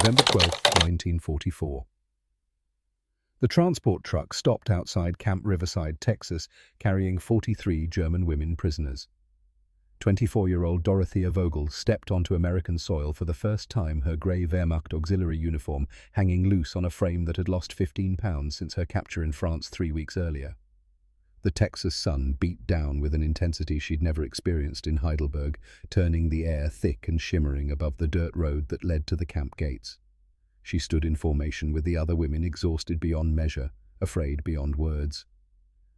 November 12, 1944. The transport truck stopped outside Camp Riverside, Texas, carrying 43 German women prisoners. 24-year-old Dorothea Vogel stepped onto American soil for the first time, her grey Wehrmacht auxiliary uniform hanging loose on a frame that had lost 15 pounds since her capture in France 3 weeks earlier. The Texas sun beat down with an intensity she'd never experienced in Heidelberg, turning the air thick and shimmering above the dirt road that led to the camp gates. She stood in formation with the other women, exhausted beyond measure, afraid beyond words.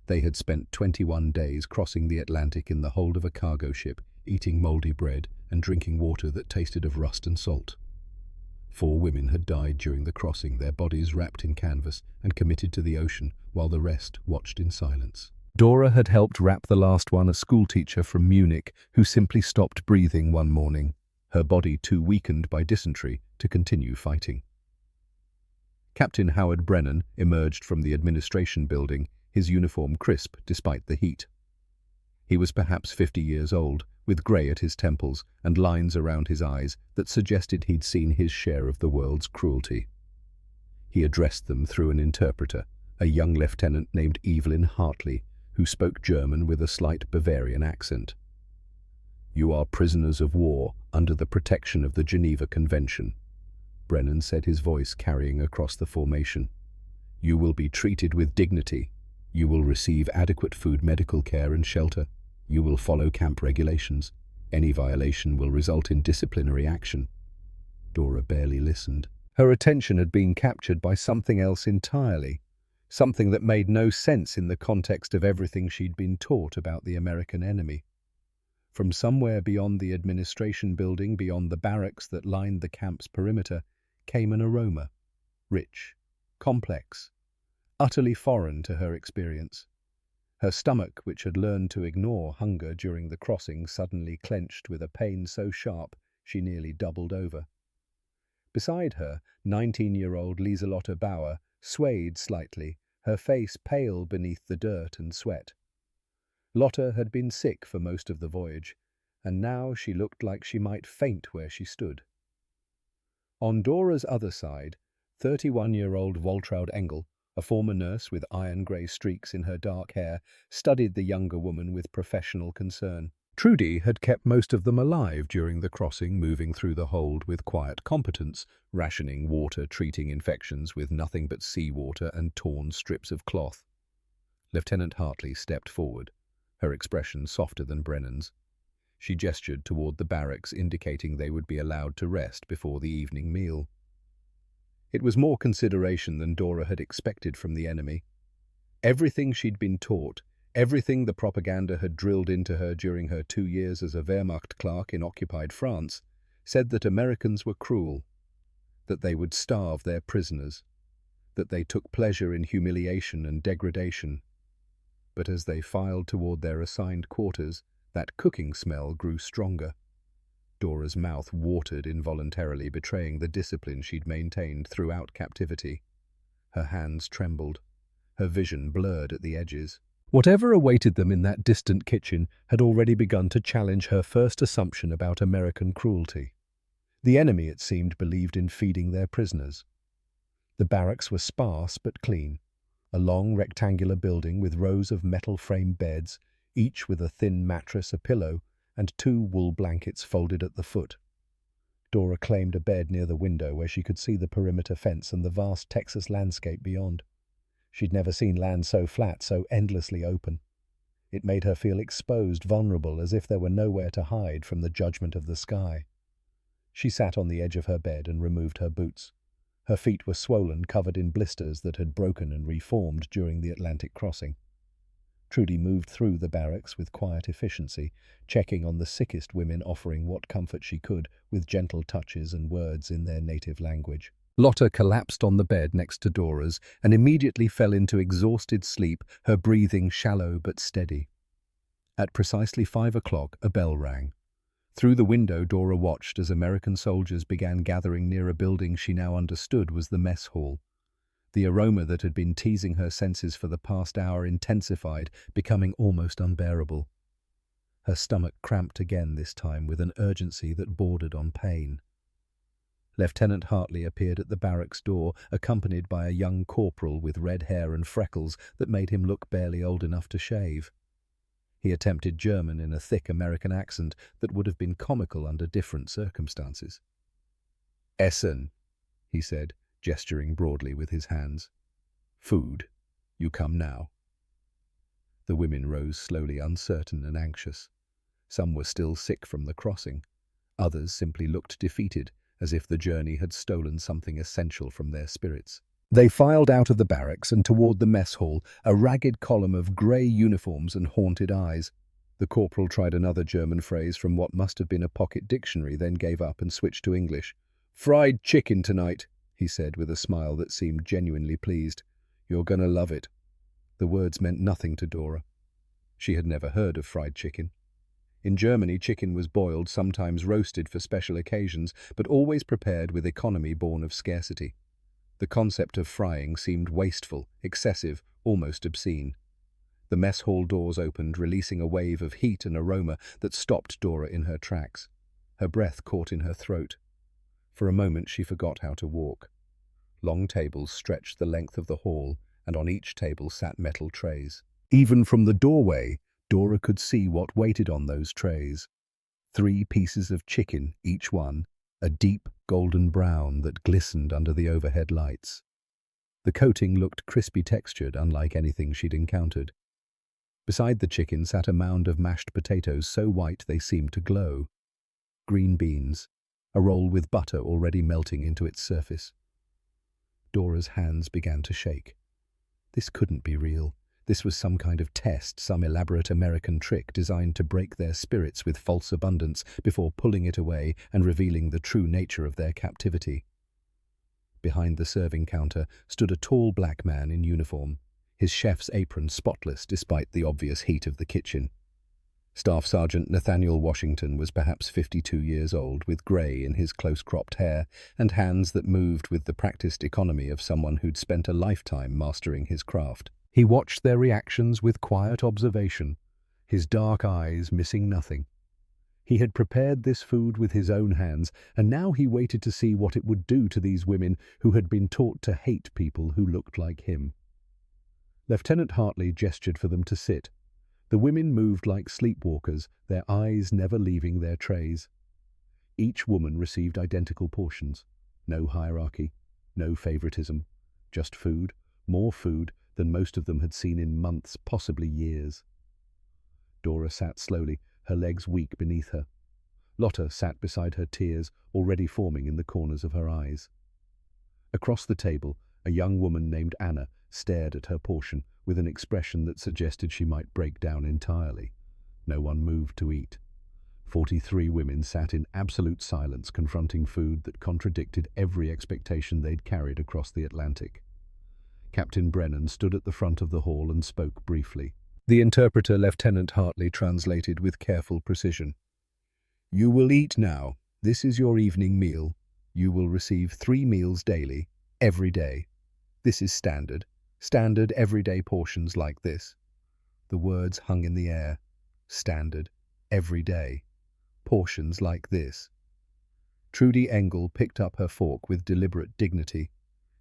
They had spent 21 days crossing the Atlantic in the hold of a cargo ship, eating mouldy bread and drinking water that tasted of rust and salt. 4 women had died during the crossing, their bodies wrapped in canvas and committed to the ocean, while the rest watched in silence. Dora had helped wrap the last one, a schoolteacher from Munich who simply stopped breathing one morning, her body too weakened by dysentery to continue fighting. Captain Howard Brennan emerged from the administration building, his uniform crisp despite the heat. He was perhaps 50 years old, with grey at his temples and lines around his eyes that suggested he'd seen his share of the world's cruelty. He addressed them through an interpreter, a young lieutenant named Evelyn Hartley, who spoke German with a slight Bavarian accent. "You are prisoners of war under the protection of the Geneva Convention," Brennan said, his voice carrying across the formation. "You will be treated with dignity. You will receive adequate food, medical care, and shelter. You will follow camp regulations. Any violation will result in disciplinary action." Dora barely listened. Her attention had been captured by something else entirely, something that made no sense in the context of everything she'd been taught about the American enemy. From somewhere beyond the administration building, beyond the barracks that lined the camp's perimeter, came an aroma, rich, complex, utterly foreign to her experience. Her stomach, which had learned to ignore hunger during the crossing, suddenly clenched with a pain so sharp she nearly doubled over. Beside her, 19-year-old Lieselotte Bauer swayed slightly, her face pale beneath the dirt and sweat. Lotte had been sick for most of the voyage, and now she looked like she might faint where she stood. On Dora's other side, 31-year-old Waltraud Engel, a former nurse with iron-grey streaks in her dark hair, studied the younger woman with professional concern. Trudy had kept most of them alive during the crossing, moving through the hold with quiet competence, rationing water, treating infections with nothing but seawater and torn strips of cloth. Lieutenant Hartley stepped forward, her expression softer than Brennan's. She gestured toward the barracks, indicating they would be allowed to rest before the evening meal. It was more consideration than Dora had expected from the enemy. Everything she'd been taught, everything the propaganda had drilled into her during her 2 years as a Wehrmacht clerk in occupied France, said that Americans were cruel, that they would starve their prisoners, that they took pleasure in humiliation and degradation. But as they filed toward their assigned quarters, that cooking smell grew stronger. Dora's mouth watered involuntarily, betraying the discipline she'd maintained throughout captivity. Her hands trembled, her vision blurred at the edges. Whatever awaited them in that distant kitchen had already begun to challenge her first assumption about American cruelty. The enemy, it seemed, believed in feeding their prisoners. The barracks were sparse but clean, a long rectangular building with rows of metal-frame beds, each with a thin mattress, a pillow, and 2 wool blankets folded at the foot. Dora claimed a bed near the window where she could see the perimeter fence and the vast Texas landscape beyond. She'd never seen land so flat, so endlessly open. It made her feel exposed, vulnerable, as if there were nowhere to hide from the judgment of the sky. She sat on the edge of her bed and removed her boots. Her feet were swollen, covered in blisters that had broken and reformed during the Atlantic crossing. Trudy moved through the barracks with quiet efficiency, checking on the sickest women, offering what comfort she could, with gentle touches and words in their native language. Lotte collapsed on the bed next to Dora's and immediately fell into exhausted sleep, her breathing shallow but steady. At precisely 5 o'clock, a bell rang. Through the window, Dora watched as American soldiers began gathering near a building she now understood was the mess hall. The aroma that had been teasing her senses for the past hour intensified, becoming almost unbearable. Her stomach cramped again, this time with an urgency that bordered on pain. Lieutenant Hartley appeared at the barracks door, accompanied by a young corporal with red hair and freckles that made him look barely old enough to shave. He attempted German in a thick American accent that would have been comical under different circumstances. "Essen," he said, gesturing broadly with his hands. "Food. You come now." The women rose slowly, uncertain and anxious. Some were still sick from the crossing. Others simply looked defeated, as if the journey had stolen something essential from their spirits. They filed out of the barracks and toward the mess hall, a ragged column of grey uniforms and haunted eyes. The corporal tried another German phrase from what must have been a pocket dictionary, then gave up and switched to English. "Fried chicken tonight," he said with a smile that seemed genuinely pleased. "You're gonna love it." The words meant nothing to Dora. She had never heard of fried chicken. In Germany, chicken was boiled, sometimes roasted for special occasions, but always prepared with economy born of scarcity. The concept of frying seemed wasteful, excessive, almost obscene. The mess hall doors opened, releasing a wave of heat and aroma that stopped Dora in her tracks. Her breath caught in her throat. For a moment she forgot how to walk. Long tables stretched the length of the hall, and on each table sat metal trays. Even from the doorway, Dora could see what waited on those trays. 3 pieces of chicken, each one, a deep golden brown that glistened under the overhead lights. The coating looked crispy textured, unlike anything she'd encountered. Beside the chicken sat a mound of mashed potatoes so white they seemed to glow. Green beans, a roll with butter already melting into its surface. Dora's hands began to shake. This couldn't be real. This was some kind of test, some elaborate American trick designed to break their spirits with false abundance before pulling it away and revealing the true nature of their captivity. Behind the serving counter stood a tall black man in uniform, his chef's apron spotless despite the obvious heat of the kitchen. Staff Sergeant Nathaniel Washington was perhaps 52 years old, with grey in his close-cropped hair and hands that moved with the practiced economy of someone who'd spent a lifetime mastering his craft. He watched their reactions with quiet observation, his dark eyes missing nothing. He had prepared this food with his own hands, and now he waited to see what it would do to these women who had been taught to hate people who looked like him. Lieutenant Hartley gestured for them to sit. The women moved like sleepwalkers, their eyes never leaving their trays. Each woman received identical portions. No hierarchy, no favoritism. Just food, more food than most of them had seen in months, possibly years. Dora sat slowly, her legs weak beneath her. Lotta sat beside her, tears already forming in the corners of her eyes. Across the table, a young woman named Anna stared at her portion with an expression that suggested she might break down entirely. No one moved to eat. 43 women sat in absolute silence, confronting food that contradicted every expectation they'd carried across the Atlantic. Captain Brennan stood at the front of the hall and spoke briefly. The interpreter, Lieutenant Hartley, translated with careful precision. "You will eat now. This is your evening meal. You will receive 3 meals daily, every day. This is standard everyday portions like this." The words hung in the air. Standard, every day, portions like this. Trudy Engel picked up her fork with deliberate dignity.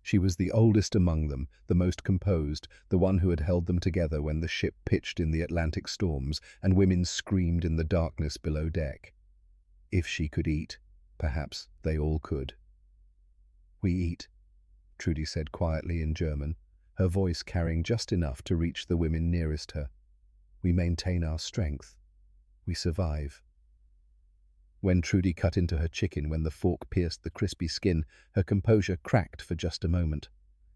She was the oldest among them, the most composed, the one who had held them together when the ship pitched in the Atlantic storms and women screamed in the darkness below deck. If she could eat, perhaps they all could. "We eat," Trudy said quietly in German, her voice carrying just enough to reach the women nearest her. "We maintain our strength. We survive." When Trudy cut into her chicken, when the fork pierced the crispy skin, her composure cracked for just a moment.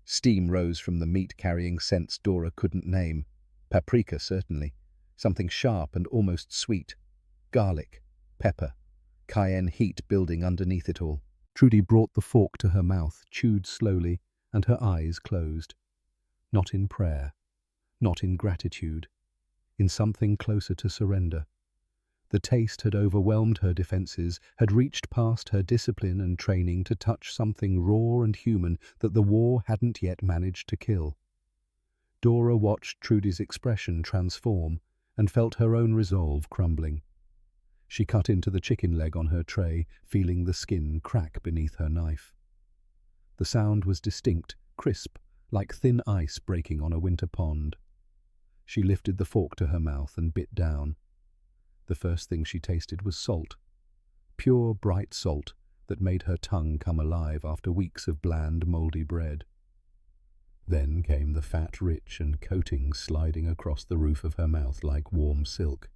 Steam rose from the meat-carrying scents Dora couldn't name. Paprika, certainly. Something sharp and almost sweet. Garlic, pepper, cayenne heat building underneath it all. Trudy brought the fork to her mouth, chewed slowly, and her eyes closed. Not in prayer, not in gratitude, in something closer to surrender. The taste had overwhelmed her defenses, had reached past her discipline and training to touch something raw and human that the war hadn't yet managed to kill. Dora watched Trudy's expression transform and felt her own resolve crumbling. She cut into the chicken leg on her tray, feeling the skin crack beneath her knife. The sound was distinct, crisp, like thin ice breaking on a winter pond. She lifted the fork to her mouth and bit down. The first thing she tasted was salt. Pure, bright salt that made her tongue come alive after weeks of bland, mouldy bread. Then came the fat, rich and coating sliding across the roof of her mouth like warm silk.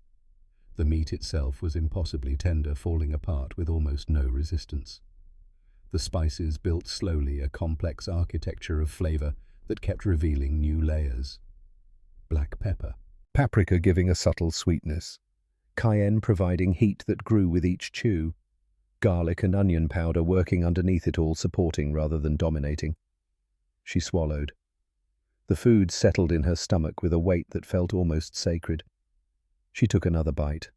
The meat itself was impossibly tender, falling apart with almost no resistance. The spices built slowly a complex architecture of flavor that kept revealing new layers. Black pepper, paprika giving a subtle sweetness, cayenne providing heat that grew with each chew, garlic and onion powder working underneath it all, supporting rather than dominating. She swallowed. The food settled in her stomach with a weight that felt almost sacred. She took another bite,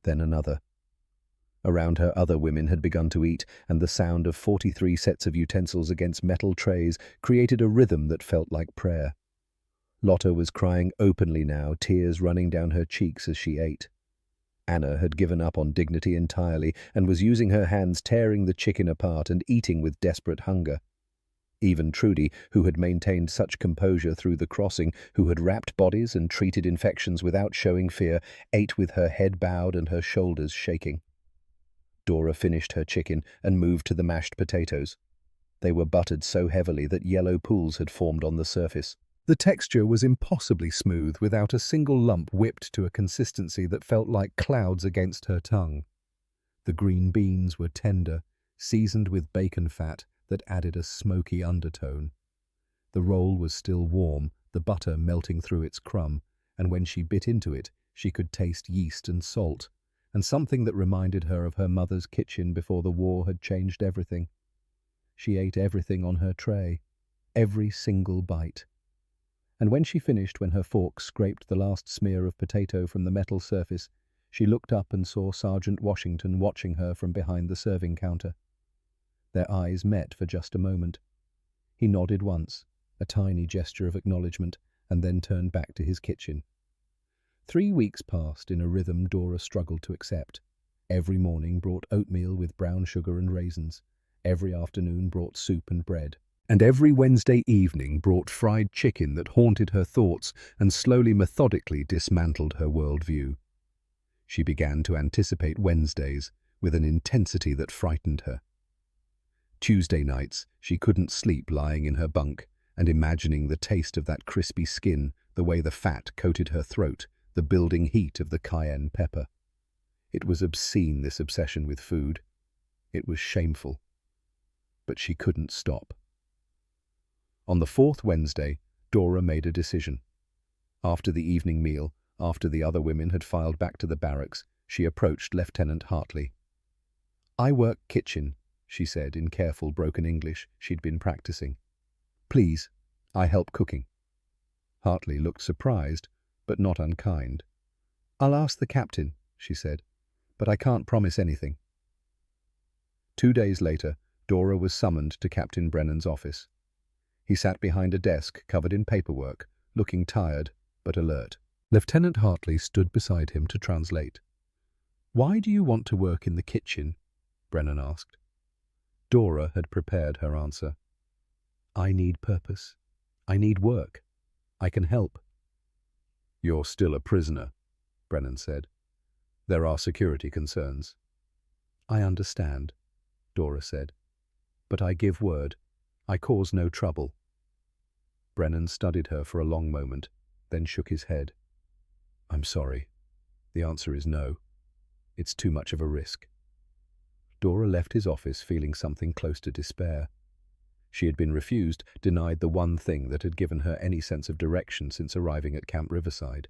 then another. Around her other women had begun to eat, and the sound of 43 sets of utensils against metal trays created a rhythm that felt like prayer. Lotta was crying openly now, tears running down her cheeks as she ate. Anna had given up on dignity entirely and was using her hands tearing the chicken apart and eating with desperate hunger. Even Trudy, who had maintained such composure through the crossing, who had wrapped bodies and treated infections without showing fear, ate with her head bowed and her shoulders shaking. Dora finished her chicken and moved to the mashed potatoes. They were buttered so heavily that yellow pools had formed on the surface. The texture was impossibly smooth, without a single lump, whipped to a consistency that felt like clouds against her tongue. The green beans were tender, seasoned with bacon fat that added a smoky undertone. The roll was still warm, the butter melting through its crumb, and when she bit into it, she could taste yeast and salt, and something that reminded her of her mother's kitchen before the war had changed everything. She ate everything on her tray, every single bite. And when she finished, when her fork scraped the last smear of potato from the metal surface, she looked up and saw Sergeant Washington watching her from behind the serving counter. Their eyes met for just a moment. He nodded once, a tiny gesture of acknowledgement, and then turned back to his kitchen. 3 weeks passed in a rhythm Dora struggled to accept. Every morning brought oatmeal with brown sugar and raisins. Every afternoon brought soup and bread. And every Wednesday evening brought fried chicken that haunted her thoughts and slowly, methodically dismantled her worldview. She began to anticipate Wednesdays with an intensity that frightened her. Tuesday nights, she couldn't sleep lying in her bunk and imagining the taste of that crispy skin, the way the fat coated her throat, the building heat of the cayenne pepper. It was obscene, this obsession with food. It was shameful. But she couldn't stop. On the 4th Wednesday, Dora made a decision. After the evening meal, after the other women had filed back to the barracks, she approached Lieutenant Hartley. "I work kitchen," she said in careful broken English she'd been practicing. "Please, I help cooking." Hartley looked surprised, but not unkind. "I'll ask the captain," she said, "but I can't promise anything." 2 days later, Dora was summoned to Captain Brennan's office. He sat behind a desk covered in paperwork, looking tired but alert. Lieutenant Hartley stood beside him to translate. "Why do you want to work in the kitchen?" Brennan asked. Dora had prepared her answer. "I need purpose. I need work. I can help." "You're still a prisoner," Brennan said. "There are security concerns." "I understand," Dora said. "But I give word. I cause no trouble." Brennan studied her for a long moment, then shook his head. "I'm sorry. The answer is no. It's too much of a risk." Dora left his office feeling something close to despair. She had been refused, denied the one thing that had given her any sense of direction since arriving at Camp Riverside.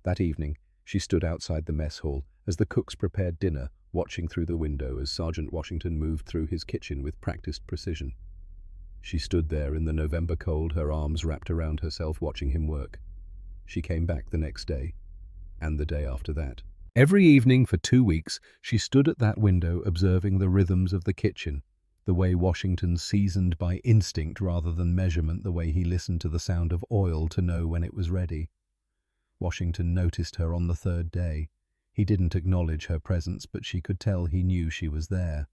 That evening, she stood outside the mess hall as the cooks prepared dinner, watching through the window as Sergeant Washington moved through his kitchen with practiced precision. She stood there in the November cold, her arms wrapped around herself, watching him work. She came back the next day, and the day after that. Every evening for 2 weeks, she stood at that window observing the rhythms of the kitchen, the way Washington seasoned by instinct rather than measurement, the way he listened to the sound of oil to know when it was ready. Washington noticed her on the 3rd day. He didn't acknowledge her presence, but she could tell he knew she was there.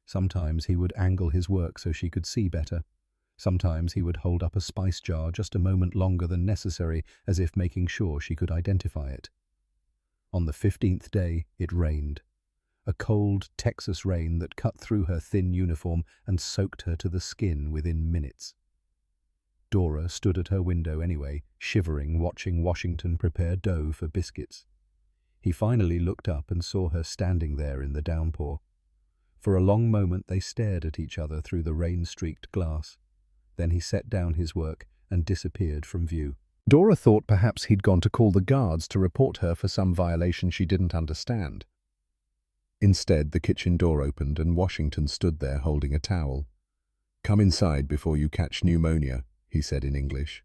Sometimes he would angle his work so she could see better. Sometimes he would hold up a spice jar just a moment longer than necessary, as if making sure she could identify it. On the 15th day, it rained. A cold Texas rain that cut through her thin uniform and soaked her to the skin within minutes. Dora stood at her window anyway, shivering, watching Washington prepare dough for biscuits. He finally looked up and saw her standing there in the downpour. For a long moment they stared at each other through the rain-streaked glass. Then he set down his work and disappeared from view. Dora thought perhaps he'd gone to call the guards to report her for some violation she didn't understand. Instead, the kitchen door opened and Washington stood there holding a towel. "Come inside before you catch pneumonia," he said in English.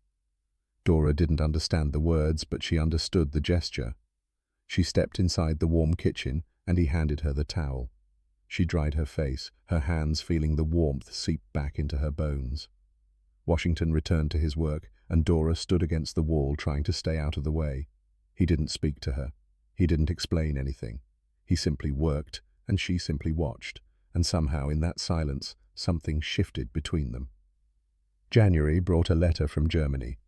Dora didn't understand the words, but she understood the gesture. She stepped inside the warm kitchen and he handed her the towel. She dried her face, her hands feeling the warmth seep back into her bones. Washington returned to his work, and Dora stood against the wall trying to stay out of the way. He didn't speak to her. He didn't explain anything. He simply worked, and she simply watched, and somehow in that silence, something shifted between them. January brought a letter from Germany.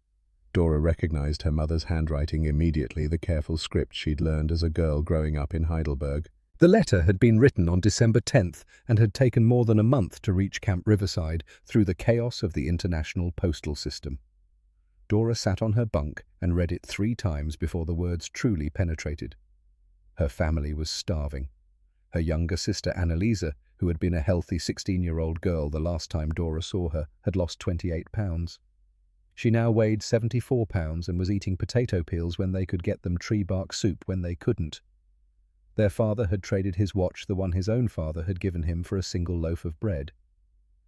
Dora recognized her mother's handwriting immediately, the careful script she'd learned as a girl growing up in Heidelberg. The letter had been written on December 10th and had taken more than a month to reach Camp Riverside through the chaos of the international postal system. Dora sat on her bunk and read it 3 times before the words truly penetrated. Her family was starving. Her younger sister Annalisa, who had been a healthy 16-year-old girl the last time Dora saw her, had lost 28 pounds. She now weighed 74 pounds and was eating potato peels when they could get them tree bark soup when they couldn't. Their father had traded his watch, the one his own father had given him, for a single loaf of bread.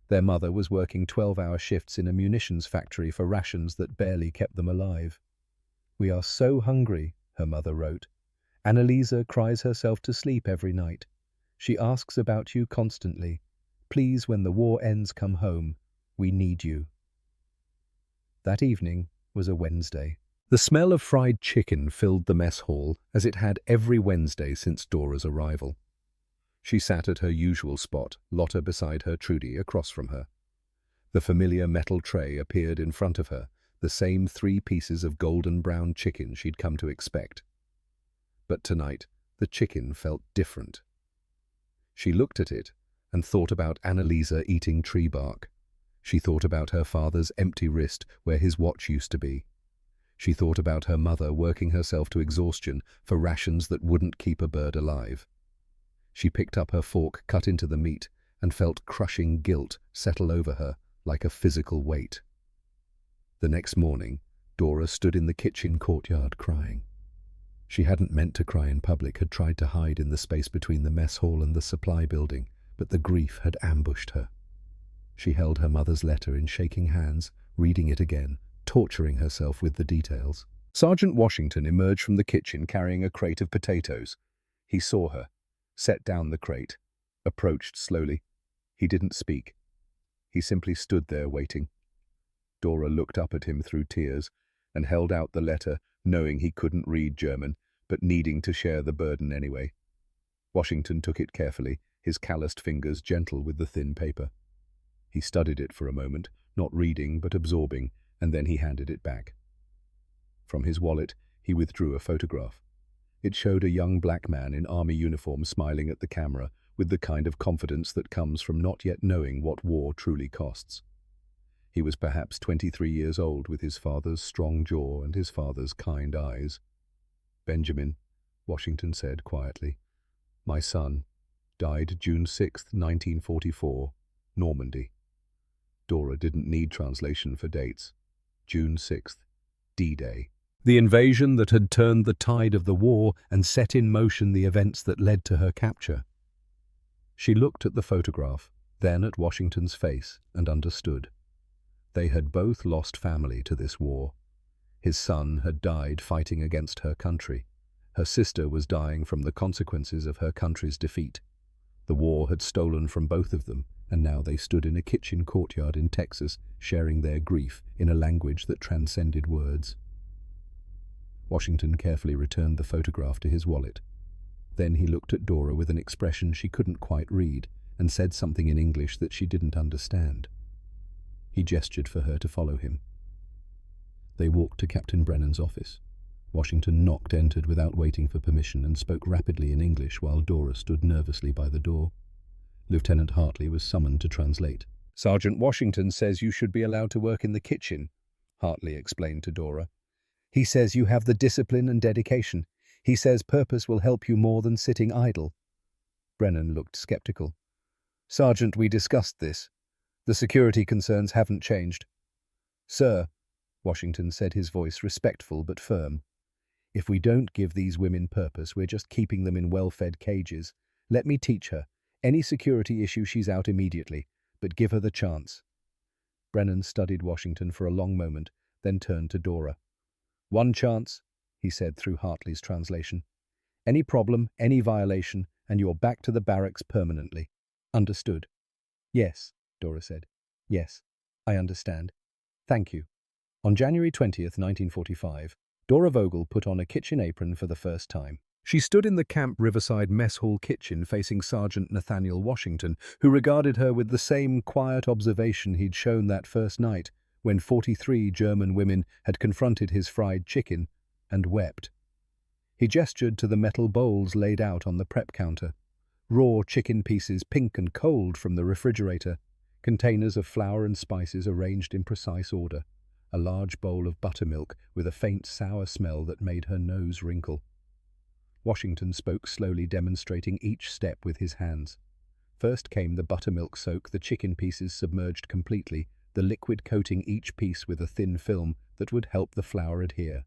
Their mother was working 12-hour shifts in a munitions factory for rations that barely kept them alive. "We are so hungry," her mother wrote. "Annalisa cries herself to sleep every night. She asks about you constantly. Please, when the war ends, come home. We need you." That evening was a Wednesday. The smell of fried chicken filled the mess hall, as it had every Wednesday since Dora's arrival. She sat at her usual spot, Lotta beside her, Trudy across from her. The familiar metal tray appeared in front of her, the same 3 pieces of golden brown chicken she'd come to expect. But tonight, the chicken felt different. She looked at it and thought about Annalisa eating tree bark. She thought about her father's empty wrist where his watch used to be. She thought about her mother working herself to exhaustion for rations that wouldn't keep a bird alive. She picked up her fork, cut into the meat, and felt crushing guilt settle over her like a physical weight. The next morning, Dora stood in the kitchen courtyard crying. She hadn't meant to cry in public, had tried to hide in the space between the mess hall and the supply building, but the grief had ambushed her. She held her mother's letter in shaking hands, reading it again, torturing herself with the details. Sergeant Washington emerged from the kitchen carrying a crate of potatoes. He saw her, set down the crate, approached slowly. He didn't speak. He simply stood there waiting. Dora looked up at him through tears and held out the letter, knowing he couldn't read German, but needing to share the burden anyway. Washington took it carefully, his calloused fingers gentle with the thin paper. He studied it for a moment, not reading but absorbing, and then he handed it back. From his wallet, he withdrew a photograph. It showed a young black man in army uniform smiling at the camera with the kind of confidence that comes from not yet knowing what war truly costs. He was perhaps 23 years old, with his father's strong jaw and his father's kind eyes. "Benjamin," Washington said quietly. "My son died June 6, 1944, Normandy." Dora didn't need translation for dates. June 6th, D-Day. The invasion that had turned the tide of the war and set in motion the events that led to her capture. She looked at the photograph, then at Washington's face, and understood. They had both lost family to this war. His son had died fighting against her country. Her sister was dying from the consequences of her country's defeat. The war had stolen from both of them, and now they stood in a kitchen courtyard in Texas, sharing their grief in a language that transcended words. Washington carefully returned the photograph to his wallet. Then he looked at Dora with an expression she couldn't quite read and said something in English that she didn't understand. He gestured for her to follow him. They walked to Captain Brennan's office. Washington entered without waiting for permission and spoke rapidly in English while Dora stood nervously by the door. Lieutenant Hartley was summoned to translate. "Sergeant Washington says you should be allowed to work in the kitchen," Hartley explained to Dora. "He says you have the discipline and dedication. He says purpose will help you more than sitting idle." Brennan looked skeptical. "Sergeant, we discussed this. The security concerns haven't changed." "Sir," Washington said, his voice respectful but firm, "if we don't give these women purpose, we're just keeping them in well-fed cages. Let me teach her. Any security issue, she's out immediately, but give her the chance." Brennan studied Washington for a long moment, then turned to Dora. "One chance," he said through Hartley's translation. "Any problem, any violation, and you're back to the barracks permanently." "Understood." "Yes," Dora said. "Yes, I understand. Thank you." On January 20th, 1945, Dora Vogel put on a kitchen apron for the first time. She stood in the Camp Riverside mess hall kitchen facing Sergeant Nathaniel Washington, who regarded her with the same quiet observation he'd shown that first night when 43 German women had confronted his fried chicken, and wept. He gestured to the metal bowls laid out on the prep counter. Raw chicken pieces, pink and cold from the refrigerator, containers of flour and spices arranged in precise order, a large bowl of buttermilk with a faint sour smell that made her nose wrinkle. Washington spoke slowly, demonstrating each step with his hands. First came the buttermilk soak, the chicken pieces submerged completely, the liquid coating each piece with a thin film that would help the flour adhere.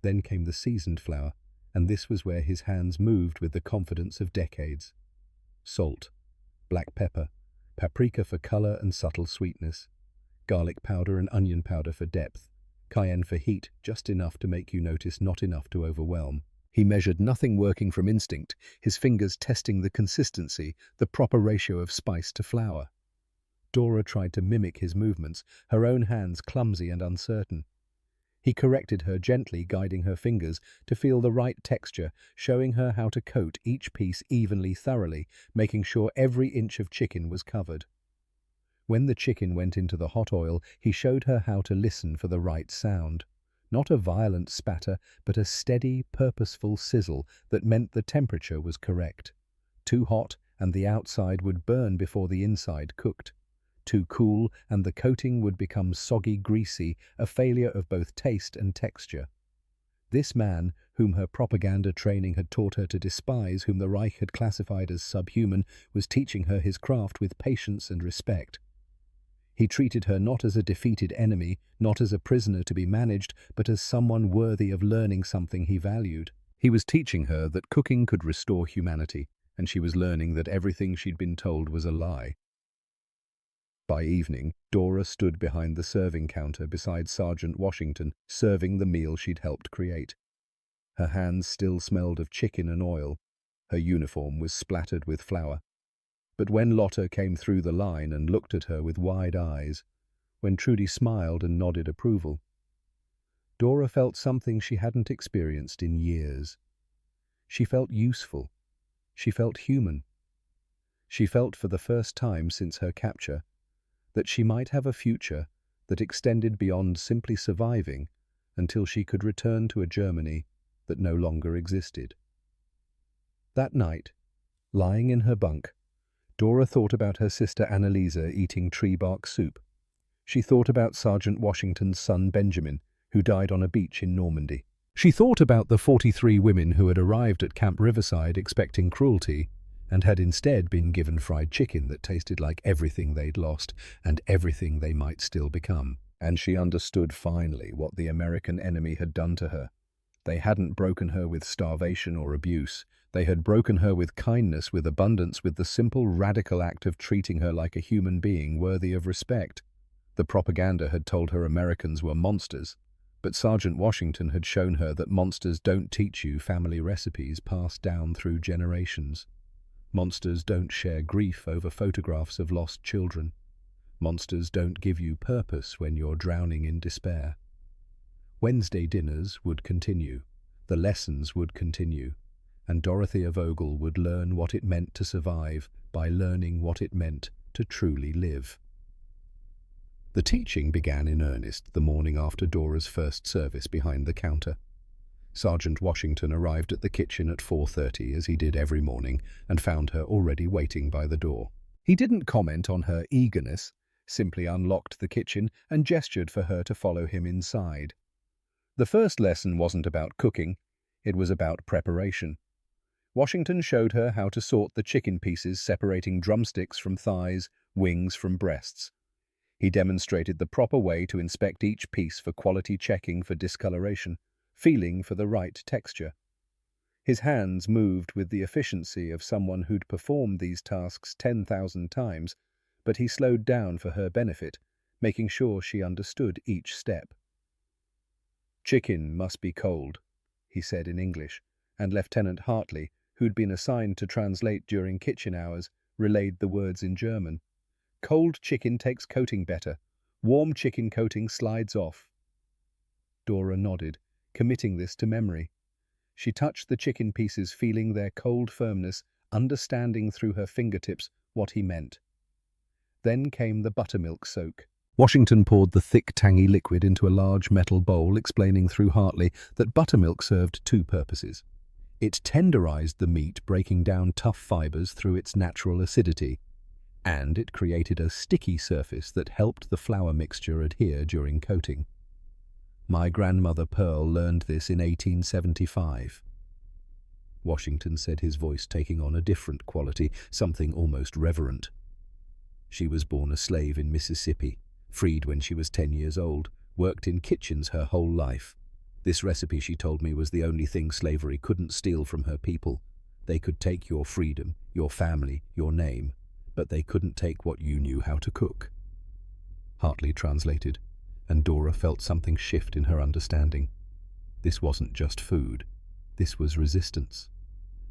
Then came the seasoned flour, and this was where his hands moved with the confidence of decades. Salt, black pepper, paprika for color and subtle sweetness, garlic powder and onion powder for depth, cayenne for heat, just enough to make you notice, not enough to overwhelm. He measured, nothing working from instinct, his fingers testing the consistency, the proper ratio of spice to flour. Dora tried to mimic his movements, her own hands clumsy and uncertain. He corrected her gently, guiding her fingers to feel the right texture, showing her how to coat each piece evenly, thoroughly, making sure every inch of chicken was covered. When the chicken went into the hot oil, he showed her how to listen for the right sound. Not a violent spatter, but a steady, purposeful sizzle that meant the temperature was correct. Too hot, and the outside would burn before the inside cooked. Too cool, and the coating would become soggy, greasy, a failure of both taste and texture. This man, whom her propaganda training had taught her to despise, whom the Reich had classified as subhuman, was teaching her his craft with patience and respect. He treated her not as a defeated enemy, not as a prisoner to be managed, but as someone worthy of learning something he valued. He was teaching her that cooking could restore humanity, and she was learning that everything she'd been told was a lie. By evening, Dora stood behind the serving counter beside Sergeant Washington, serving the meal she'd helped create. Her hands still smelled of chicken and oil. Her uniform was splattered with flour. But when Lotta came through the line and looked at her with wide eyes, when Trudy smiled and nodded approval, Dora felt something she hadn't experienced in years. She felt useful. She felt human. She felt for the first time since her capture that she might have a future that extended beyond simply surviving until she could return to a Germany that no longer existed. That night, lying in her bunk, Dora thought about her sister Annalisa eating tree bark soup. She thought about Sergeant Washington's son Benjamin, who died on a beach in Normandy. She thought about the 43 women who had arrived at Camp Riverside expecting cruelty and had instead been given fried chicken that tasted like everything they'd lost and everything they might still become. And she understood finally what the American enemy had done to her. They hadn't broken her with starvation or abuse. They had broken her with kindness, with abundance, with the simple, radical act of treating her like a human being worthy of respect. The propaganda had told her Americans were monsters, but Sergeant Washington had shown her that monsters don't teach you family recipes passed down through generations. Monsters don't share grief over photographs of lost children. Monsters don't give you purpose when you're drowning in despair. Wednesday dinners would continue. The lessons would continue. and Dorothea Vogel would learn what it meant to survive by learning what it meant to truly live. The teaching began in earnest the morning after Dora's first service behind the counter. Sergeant Washington arrived at the kitchen at 4:30, as he did every morning, and found her already waiting by the door. He didn't comment on her eagerness, simply unlocked the kitchen and gestured for her to follow him inside. The first lesson wasn't about cooking, it was about preparation. Washington showed her how to sort the chicken pieces, separating drumsticks from thighs, wings from breasts. He demonstrated the proper way to inspect each piece for quality checking for discoloration, feeling for the right texture. His hands moved with the efficiency of someone who'd performed these tasks 10,000 times, but he slowed down for her benefit, making sure she understood each step. "Chicken must be cold," he said in English, and Lieutenant Hartley, who'd been assigned to translate during kitchen hours, relayed the words in German. "Cold chicken takes coating better. Warm chicken coating slides off." Dora nodded, committing this to memory. She touched the chicken pieces, feeling their cold firmness, understanding through her fingertips what he meant. Then came the buttermilk soak. Washington poured the thick, tangy liquid into a large metal bowl, explaining through Hartley that buttermilk served two purposes. It tenderized the meat, breaking down tough fibers through its natural acidity, and it created a sticky surface that helped the flour mixture adhere during coating. My grandmother Pearl learned this in 1875. Washington said, his voice taking on a different quality, something almost reverent. She was born a slave in Mississippi, freed when she was 10 years old, worked in kitchens her whole life. This recipe, she told me, was the only thing slavery couldn't steal from her people. They could take your freedom, your family, your name, but they couldn't take what you knew how to cook. Hartley translated, and Dora felt something shift in her understanding. This wasn't just food. This was resistance.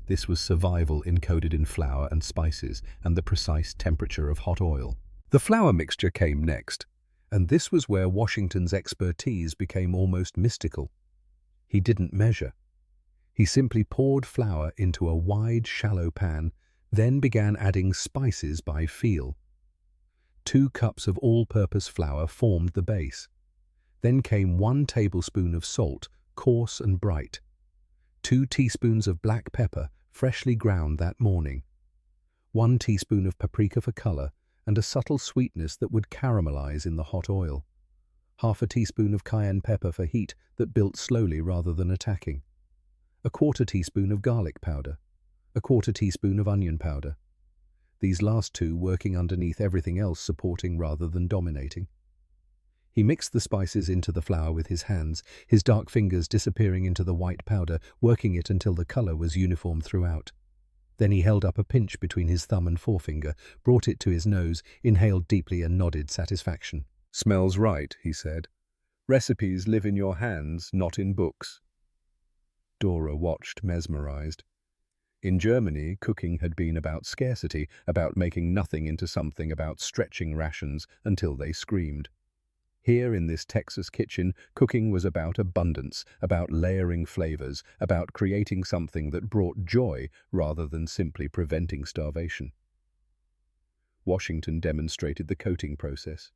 This was survival encoded in flour and spices and the precise temperature of hot oil. The flour mixture came next, and this was where Washington's expertise became almost mystical. He didn't measure. He simply poured flour into a wide, shallow pan, then began adding spices by feel. 2 cups of all-purpose flour formed the base. Then came 1 tablespoon of salt, coarse and bright. 2 teaspoons of black pepper, freshly ground that morning. 1 teaspoon of paprika for color, and a subtle sweetness that would caramelize in the hot oil. 1/2 teaspoon of cayenne pepper for heat that built slowly rather than attacking. 1/4 teaspoon of garlic powder. 1/4 teaspoon of onion powder. These last 2 working underneath everything else, supporting rather than dominating. He mixed the spices into the flour with his hands, his dark fingers disappearing into the white powder, working it until the color was uniform throughout. Then he held up a pinch between his thumb and forefinger, brought it to his nose, inhaled deeply and nodded satisfaction. "Smells right," he said. "Recipes live in your hands, not in books." Dora watched, mesmerized. In Germany, cooking had been about scarcity, about making nothing into something, about stretching rations until they screamed. Here in this Texas kitchen, cooking was about abundance, about layering flavors, about creating something that brought joy rather than simply preventing starvation. Washington demonstrated the coating process.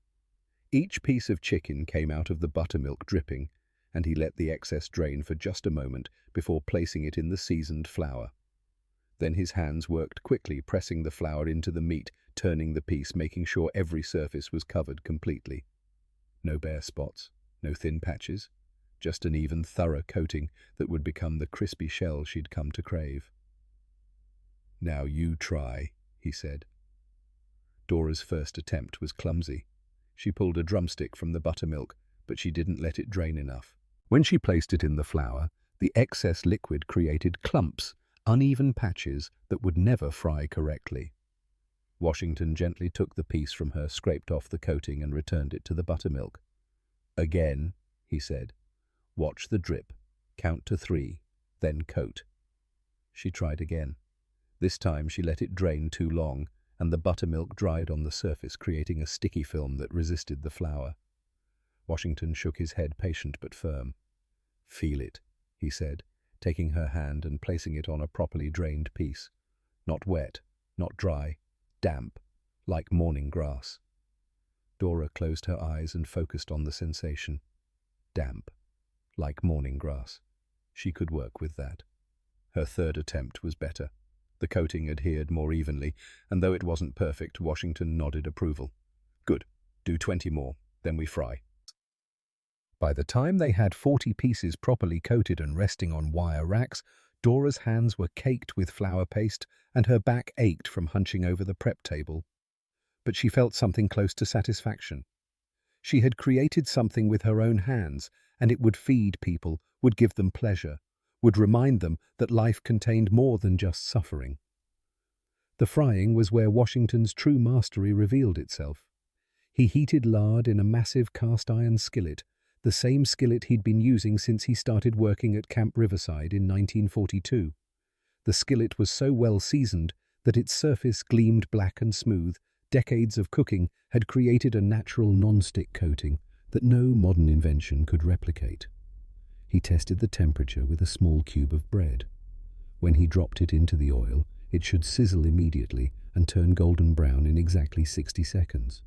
Each piece of chicken came out of the buttermilk dripping, and he let the excess drain for just a moment before placing it in the seasoned flour. Then his hands worked quickly, pressing the flour into the meat, turning the piece, making sure every surface was covered completely. No bare spots, no thin patches, just an even, thorough coating that would become the crispy shell she'd come to crave. "Now you try," he said. Dora's first attempt was clumsy. She pulled a drumstick from the buttermilk, but she didn't let it drain enough. When she placed it in the flour, the excess liquid created clumps, uneven patches that would never fry correctly. Washington gently took the piece from her, scraped off the coating, and returned it to the buttermilk. "Again," he said. "Watch the drip. Count to 3, then coat." She tried again. This time she let it drain too long, and the buttermilk dried on the surface, creating a sticky film that resisted the flour. Washington shook his head, patient but firm. "Feel it," he said. taking her hand and placing it on a properly drained piece. Not wet, not dry, damp, like morning grass. Dora closed her eyes and focused on the sensation. Damp, like morning grass. She could work with that. Her third attempt was better. The coating adhered more evenly, and though it wasn't perfect, Washington nodded approval. Good. Do 20 more, then we fry. By the time they had 40 pieces properly coated and resting on wire racks, Dora's hands were caked with flour paste and her back ached from hunching over the prep table. But she felt something close to satisfaction. She had created something with her own hands, and it would feed people, would give them pleasure, would remind them that life contained more than just suffering. The frying was where Washington's true mastery revealed itself. He heated lard in a massive cast-iron skillet, the same skillet he'd been using since he started working at Camp Riverside in 1942. The skillet was so well seasoned that its surface gleamed black and smooth. Decades of cooking had created a natural non-stick coating that no modern invention could replicate. He tested the temperature with a small cube of bread. When he dropped it into the oil, it should sizzle immediately and turn golden brown in exactly 60 seconds.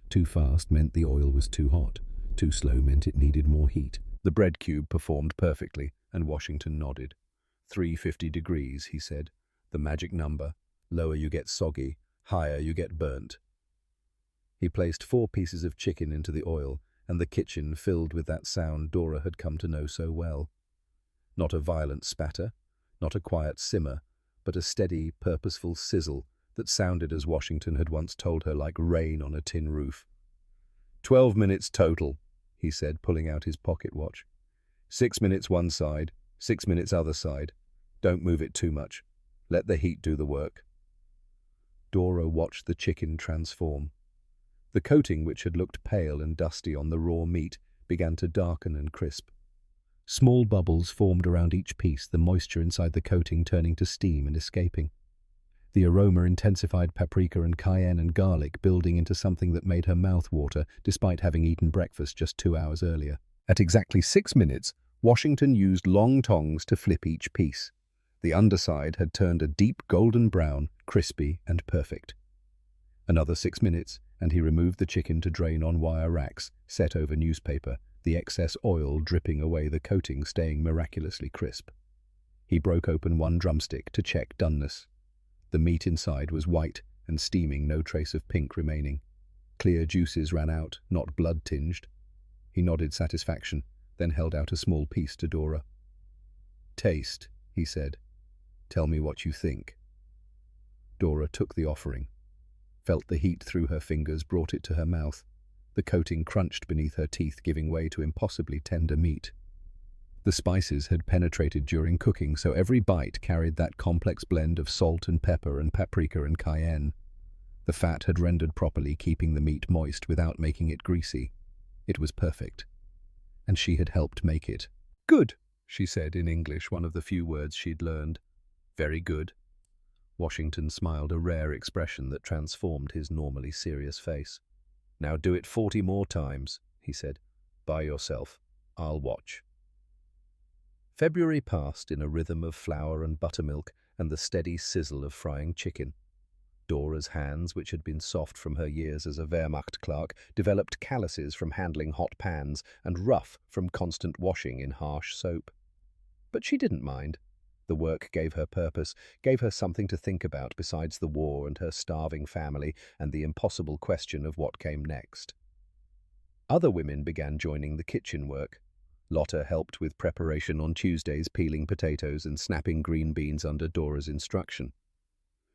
Too fast meant the oil was too hot. Too slow meant it needed more heat. The bread cube performed perfectly, and Washington nodded. 350 degrees, he said. The magic number. Lower you get soggy, higher you get burnt. He placed 4 pieces of chicken into the oil, and the kitchen filled with that sound Dora had come to know so well. Not a violent spatter, not a quiet simmer, but a steady, purposeful sizzle that sounded, as Washington had once told her, like rain on a tin roof. 12 minutes total, he said, pulling out his pocket watch. 6 minutes one side, 6 minutes other side. Don't move it too much. Let the heat do the work. Dora watched the chicken transform. The coating, which had looked pale and dusty on the raw meat, began to darken and crisp. Small bubbles formed around each piece, the moisture inside the coating turning to steam and escaping. The aroma intensified, paprika and cayenne and garlic building into something that made her mouth water despite having eaten breakfast just 2 hours earlier. At exactly 6 minutes, Washington used long tongs to flip each piece. The underside had turned a deep golden brown, crispy and perfect. Another 6 minutes, and he removed the chicken to drain on wire racks, set over newspaper, the excess oil dripping away, the coating staying miraculously crisp. He broke open one drumstick to check doneness. The meat inside was white and steaming, no trace of pink remaining. Clear juices ran out, not blood-tinged. He nodded satisfaction, then held out a small piece to Dora. "Taste," he said. "Tell me what you think." Dora took the offering, felt the heat through her fingers, brought it to her mouth. The coating crunched beneath her teeth, giving way to impossibly tender meat. The spices had penetrated during cooking, so every bite carried that complex blend of salt and pepper and paprika and cayenne. The fat had rendered properly, keeping the meat moist without making it greasy. It was perfect. And she had helped make it. "Good," she said in English, one of the few words she'd learned. "Very good." Washington smiled, a rare expression that transformed his normally serious face. "Now do it 40 more times," he said. "By yourself. I'll watch." February passed in a rhythm of flour and buttermilk and the steady sizzle of frying chicken. Dora's hands, which had been soft from her years as a Wehrmacht clerk, developed calluses from handling hot pans and rough from constant washing in harsh soap. But she didn't mind. The work gave her purpose, gave her something to think about besides the war and her starving family and the impossible question of what came next. Other women began joining the kitchen work. Lotta helped with preparation on Tuesdays, peeling potatoes and snapping green beans under Dora's instruction.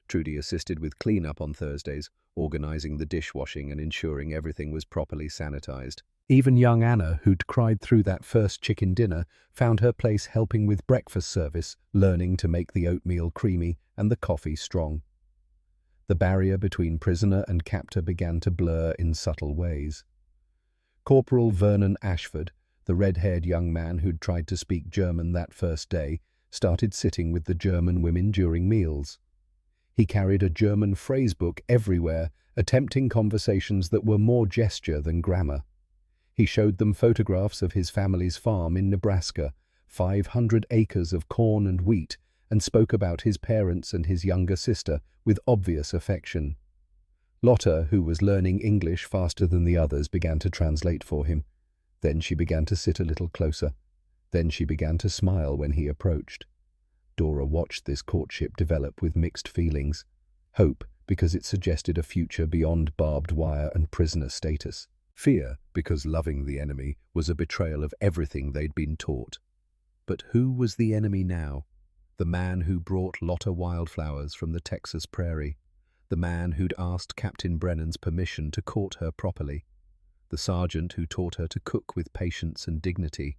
Trudy assisted with cleanup on Thursdays, organizing the dishwashing and ensuring everything was properly sanitized. Even young Anna, who'd cried through that first chicken dinner, found her place helping with breakfast service, learning to make the oatmeal creamy and the coffee strong. The barrier between prisoner and captor began to blur in subtle ways. Corporal Vernon Ashford, the red-haired young man who'd tried to speak German that first day, started sitting with the German women during meals. He carried a German phrasebook everywhere, attempting conversations that were more gesture than grammar. He showed them photographs of his family's farm in Nebraska, 500 acres of corn and wheat, and spoke about his parents and his younger sister with obvious affection. Lotta, who was learning English faster than the others, began to translate for him. Then she began to sit a little closer. Then she began to smile when he approached. Dora watched this courtship develop with mixed feelings. Hope, because it suggested a future beyond barbed wire and prisoner status. Fear, because loving the enemy was a betrayal of everything they'd been taught. But who was the enemy now? The man who brought Lotta wildflowers from the Texas prairie. The man who'd asked Captain Brennan's permission to court her properly. The sergeant who taught her to cook with patience and dignity.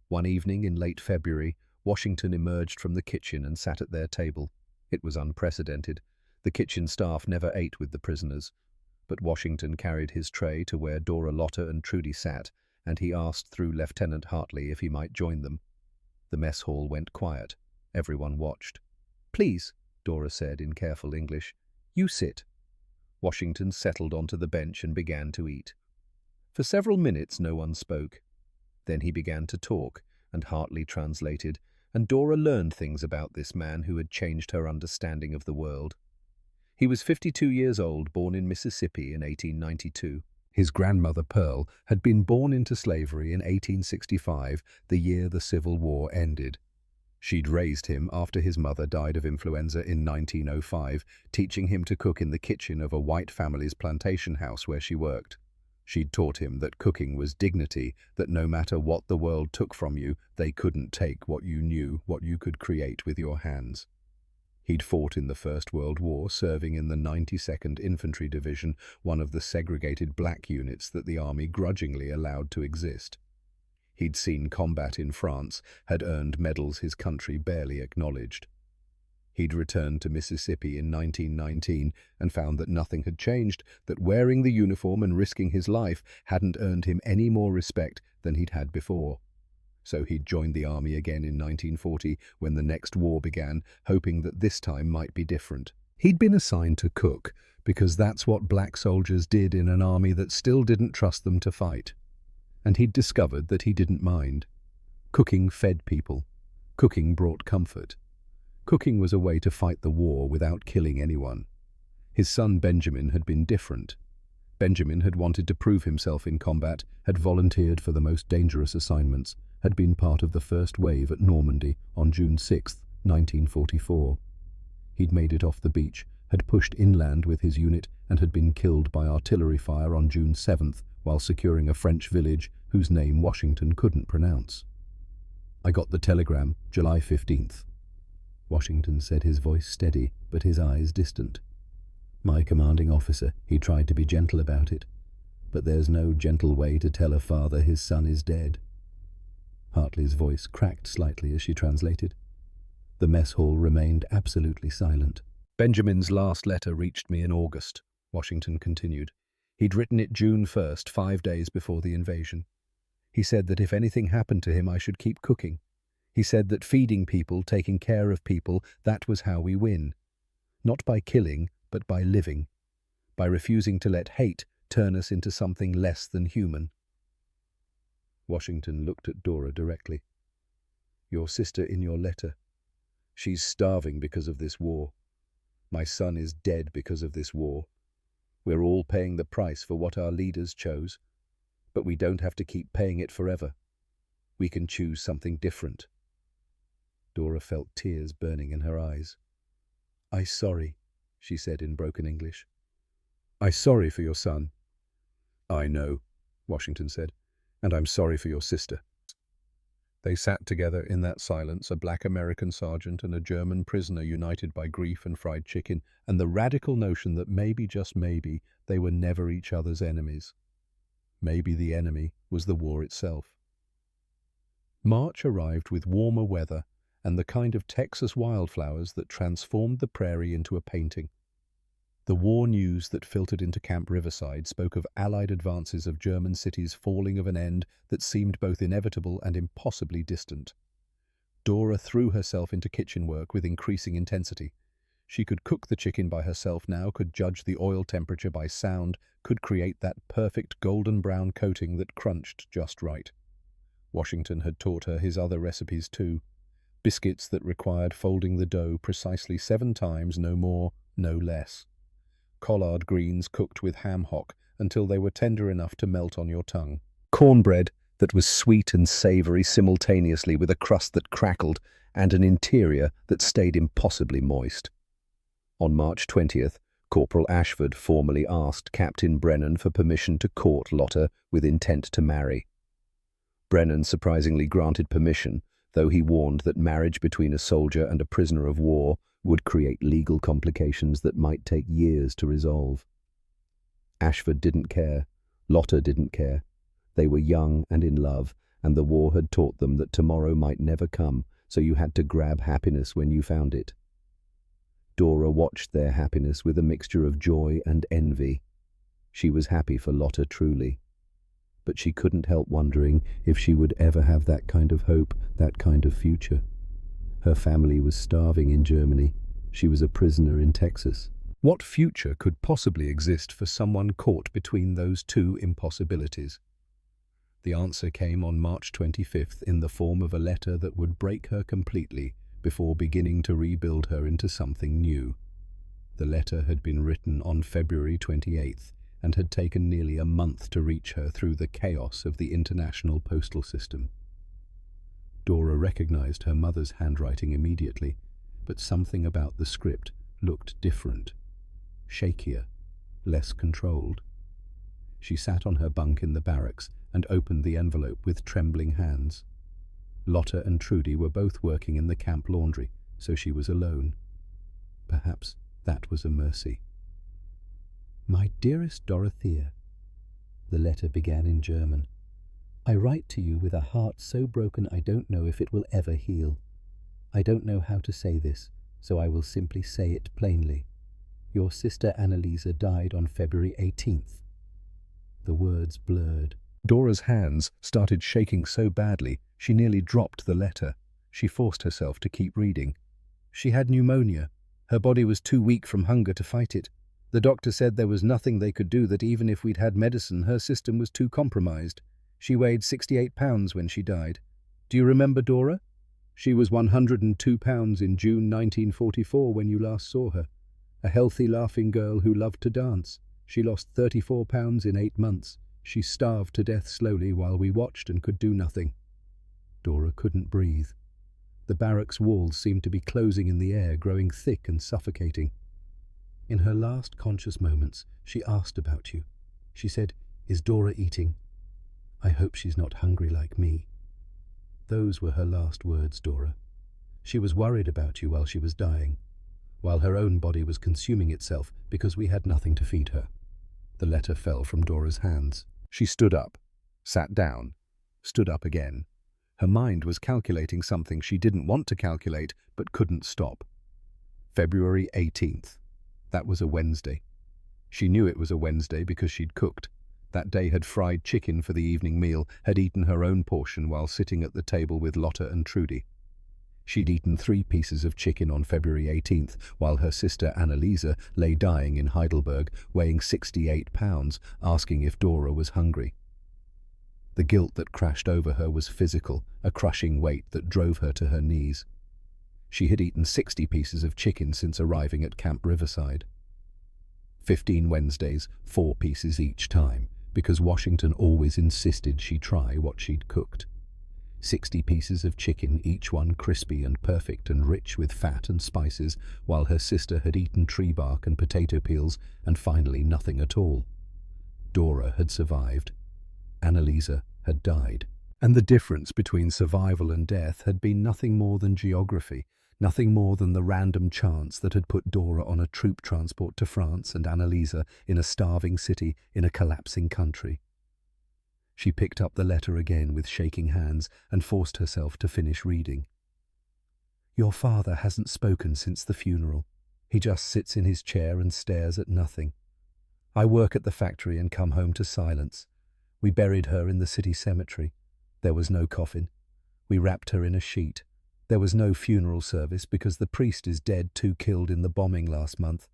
One evening in late February, Washington emerged from the kitchen and sat at their table. It was unprecedented. The kitchen staff never ate with the prisoners. But Washington carried his tray to where Dora, Lotta and Trudy sat, and he asked through Lieutenant Hartley if he might join them. The mess hall went quiet. Everyone watched. "Please," Dora said in careful English. "You sit." Washington settled onto the bench and began to eat. For several minutes no one spoke. Then he began to talk, and Hartley translated, and Dora learned things about this man who had changed her understanding of the world. He was 52 years old, born in Mississippi in 1892. His grandmother, Pearl, had been born into slavery in 1865, the year the Civil War ended. She'd raised him after his mother died of influenza in 1905, teaching him to cook in the kitchen of a white family's plantation house where she worked. She'd taught him that cooking was dignity, that no matter what the world took from you, they couldn't take what you knew, what you could create with your hands. He'd fought in the First World War, serving in the 92nd Infantry Division, one of the segregated black units that the Army grudgingly allowed to exist. He'd seen combat in France, had earned medals his country barely acknowledged. He'd returned to Mississippi in 1919 and found that nothing had changed, that wearing the uniform and risking his life hadn't earned him any more respect than he'd had before. So he'd joined the Army again in 1940 when the next war began, hoping that this time might be different. He'd been assigned to cook, because that's what black soldiers did in an army that still didn't trust them to fight. And he'd discovered that he didn't mind. Cooking fed people. Cooking brought comfort. Cooking was a way to fight the war without killing anyone. His son Benjamin had been different. Benjamin had wanted to prove himself in combat, had volunteered for the most dangerous assignments, had been part of the first wave at Normandy on June 6, 1944. He'd made it off the beach, had pushed inland with his unit, and had been killed by artillery fire on June 7th while securing a French village whose name Washington couldn't pronounce. "I got the telegram, July 15th. Washington said, his voice steady, but his eyes distant. "My commanding officer," he tried to be gentle about it. "But there's no gentle way to tell a father his son is dead." Hartley's voice cracked slightly as she translated. The mess hall remained absolutely silent. "Benjamin's last letter reached me in August," Washington continued. "He'd written it June 1st, 5 days before the invasion. He said that if anything happened to him, I should keep cooking. He said that feeding people, taking care of people, that was how we win. Not by killing, but by living. By refusing to let hate turn us into something less than human." Washington looked at Dora directly. "Your sister in your letter. She's starving because of this war. My son is dead because of this war. We're all paying the price for what our leaders chose. But we don't have to keep paying it forever. We can choose something different." Dora felt tears burning in her eyes. "I'm sorry," she said in broken English. "I'm sorry for your son." "I know," Washington said, "and I'm sorry for your sister." They sat together in that silence, a black American sergeant and a German prisoner united by grief and fried chicken, and the radical notion that maybe, just maybe, they were never each other's enemies. Maybe the enemy was the war itself. March arrived with warmer weather and the kind of Texas wildflowers that transformed the prairie into a painting. The war news that filtered into Camp Riverside spoke of Allied advances, of German cities falling of an end that seemed both inevitable and impossibly distant. Dora threw herself into kitchen work with increasing intensity. She could cook the chicken by herself now, could judge the oil temperature by sound, could create that perfect golden brown coating that crunched just right. Washington had taught her his other recipes too. Biscuits that required folding the dough precisely 7 times, no more, no less. Collard greens cooked with ham hock until they were tender enough to melt on your tongue. Cornbread that was sweet and savory simultaneously, with a crust that crackled and an interior that stayed impossibly moist. On March 20th, Corporal Ashford formally asked Captain Brennan for permission to court Lotta with intent to marry. Brennan surprisingly granted permission, though he warned that marriage between a soldier and a prisoner of war would create legal complications that might take years to resolve. Ashford didn't care. Lotta didn't care. They were young and in love, and the war had taught them that tomorrow might never come, so you had to grab happiness when you found it. Dora watched their happiness with a mixture of joy and envy. She was happy for Lotta truly, but she couldn't help wondering if she would ever have that kind of hope, that kind of future. Her family was starving in Germany. She was a prisoner in Texas. What future could possibly exist for someone caught between those two impossibilities? The answer came on March 25th in the form of a letter that would break her completely before beginning to rebuild her into something new. The letter had been written on February 28th and had taken nearly a month to reach her through the chaos of the international postal system. Dora recognized her mother's handwriting immediately, but something about the script looked different, shakier, less controlled. She sat on her bunk in the barracks and opened the envelope with trembling hands. Lotta and Trudy were both working in the camp laundry, so she was alone. Perhaps that was a mercy. "My dearest Dorothea," the letter began in German, "I write to you with a heart so broken I don't know if it will ever heal. I don't know how to say this, so I will simply say it plainly. Your sister Annalisa died on February 18th. The words blurred. Dora's hands started shaking so badly she nearly dropped the letter. She forced herself to keep reading. She had pneumonia. Her body was too weak from hunger to fight it. The doctor said there was nothing they could do, that even if we'd had medicine, her system was too compromised. She weighed 68 pounds when she died. Do you remember Dora? She was 102 pounds in June 1944 when you last saw her. A healthy, laughing girl who loved to dance. She lost 34 pounds in 8 months. She starved to death slowly while we watched and could do nothing." Dora couldn't breathe. The barracks walls seemed to be closing in the air, growing thick and suffocating. In her last conscious moments, she asked about you. She said, "Is Dora eating? I hope she's not hungry like me." Those were her last words, Dora. She was worried about you while she was dying, while her own body was consuming itself because we had nothing to feed her. The letter fell from Dora's hands. She stood up, sat down, stood up again. Her mind was calculating something she didn't want to calculate but couldn't stop. February 18th. That was a Wednesday. She knew it was a Wednesday because she'd cooked. That day had fried chicken for the evening meal, had eaten her own portion while sitting at the table with Lotta and Trudy. She'd eaten 3 pieces of chicken on February 18th, while her sister Annalisa lay dying in Heidelberg, weighing 68 pounds, asking if Dora was hungry. The guilt that crashed over her was physical, a crushing weight that drove her to her knees. She had eaten 60 pieces of chicken since arriving at Camp Riverside. 15 Wednesdays, 4 pieces each time, because Washington always insisted she try what she'd cooked. 60 pieces of chicken, each one crispy and perfect and rich with fat and spices, while her sister had eaten tree bark and potato peels, and finally nothing at all. Dora had survived. Annalisa had died. And the difference between survival and death had been nothing more than geography, nothing more than the random chance that had put Dora on a troop transport to France and Annalisa in a starving city in a collapsing country. She picked up the letter again with shaking hands and forced herself to finish reading. "Your father hasn't spoken since the funeral. He just sits in his chair and stares at nothing. I work at the factory and come home to silence. We buried her in the city cemetery. There was no coffin. We wrapped her in a sheet. There was no funeral service because the priest is dead, 2 killed in the bombing last month.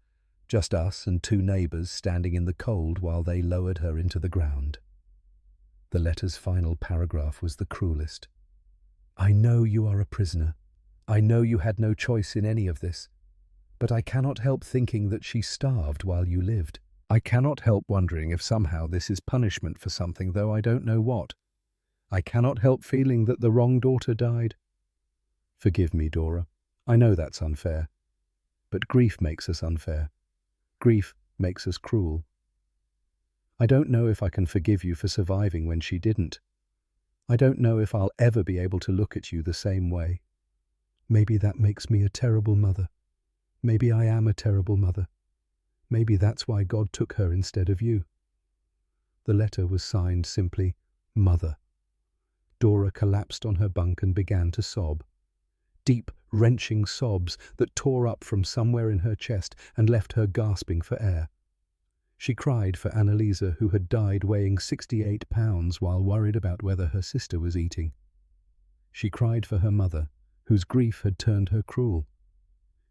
Just us and 2 neighbours standing in the cold while they lowered her into the ground." The letter's final paragraph was the cruelest. I know you are a prisoner. I know you had no choice in any of this. But I cannot help thinking that she starved while you lived. I cannot help wondering if somehow this is punishment for something, though I don't know what. I cannot help feeling that the wrong daughter died. Forgive me, Dora. I know that's unfair. But grief makes us unfair. Grief makes us cruel. I don't know if I can forgive you for surviving when she didn't. I don't know if I'll ever be able to look at you the same way. Maybe that makes me a terrible mother. Maybe I am a terrible mother. Maybe that's why God took her instead of you. The letter was signed simply, Mother. Dora collapsed on her bunk and began to sob. Deep, wrenching sobs that tore up from somewhere in her chest and left her gasping for air. She cried for Annalisa, who had died weighing 68 pounds while worried about whether her sister was eating. She cried for her mother, whose grief had turned her cruel.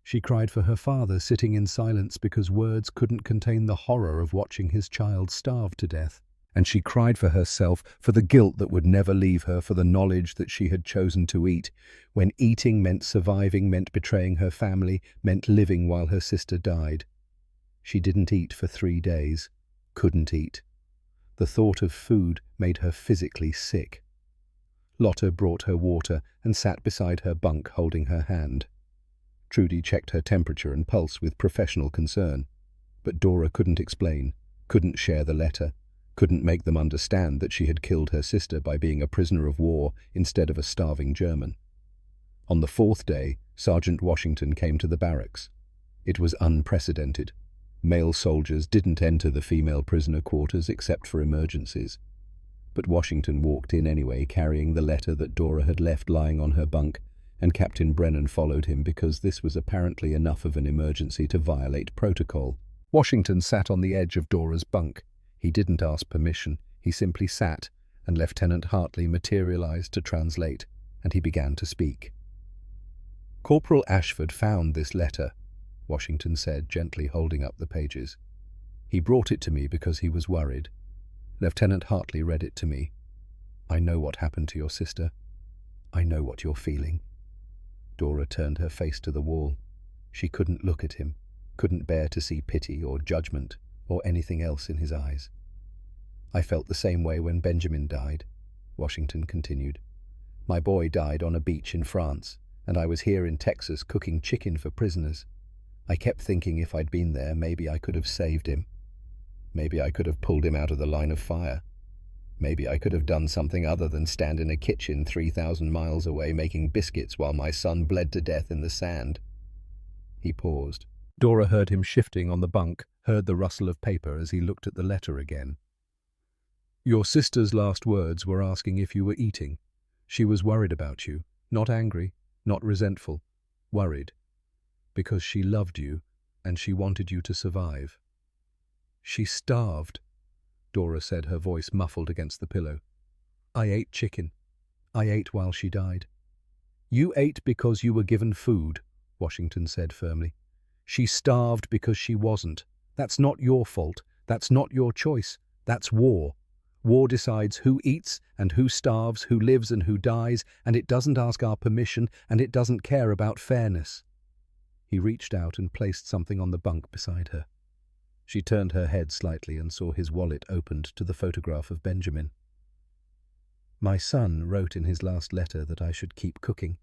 She cried for her father, sitting in silence because words couldn't contain the horror of watching his child starve to death. And she cried for herself, for the guilt that would never leave her, for the knowledge that she had chosen to eat, when eating meant surviving, meant betraying her family, meant living while her sister died. She didn't eat for 3 days, couldn't eat. The thought of food made her physically sick. Lotta brought her water and sat beside her bunk holding her hand. Trudy checked her temperature and pulse with professional concern. But Dora couldn't explain, couldn't share the letter, couldn't make them understand that she had killed her sister by being a prisoner of war instead of a starving German. On the 4th day, Sergeant Washington came to the barracks. It was unprecedented. Male soldiers didn't enter the female prisoner quarters except for emergencies. But Washington walked in anyway, carrying the letter that Dora had left lying on her bunk, and Captain Brennan followed him because this was apparently enough of an emergency to violate protocol. Washington sat on the edge of Dora's bunk. He didn't ask permission, he simply sat, and Lieutenant Hartley materialized to translate, and he began to speak. Corporal Ashford found this letter, Washington said, gently holding up the pages. He brought it to me because he was worried. Lieutenant Hartley read it to me. I know what happened to your sister. I know what you're feeling. Dora turned her face to the wall. She couldn't look at him, couldn't bear to see pity or judgment or anything else in his eyes. I felt the same way when Benjamin died, Washington continued. My boy died on a beach in France, and I was here in Texas cooking chicken for prisoners. I kept thinking if I'd been there, maybe I could have saved him. Maybe I could have pulled him out of the line of fire. Maybe I could have done something other than stand in a kitchen 3,000 miles away making biscuits while my son bled to death in the sand. He paused. Dora heard him shifting on the bunk, heard the rustle of paper as he looked at the letter again. Your sister's last words were asking if you were eating. She was worried about you, not angry, not resentful, worried. Because she loved you, and she wanted you to survive. She starved, Dora said, her voice muffled against the pillow. I ate chicken. I ate while she died. You ate because you were given food, Washington said firmly. She starved because she wasn't. That's not your fault. That's not your choice. That's war. War decides who eats and who starves, who lives and who dies, and it doesn't ask our permission, and it doesn't care about fairness. He reached out and placed something on the bunk beside her. She turned her head slightly and saw his wallet opened to the photograph of Benjamin. My son wrote in his last letter that I should keep cooking,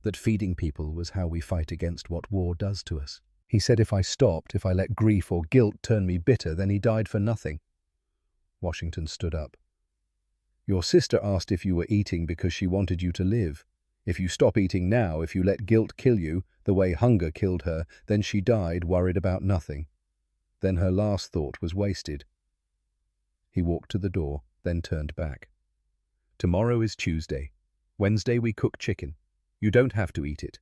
that feeding people was how we fight against what war does to us. He said if I stopped, if I let grief or guilt turn me bitter, then he died for nothing. Washington stood up. Your sister asked if you were eating because she wanted you to live. If you stop eating now, if you let guilt kill you, the way hunger killed her, then she died worried about nothing. Then her last thought was wasted. He walked to the door, then turned back. Tomorrow is Tuesday. Wednesday we cook chicken. You don't have to eat it,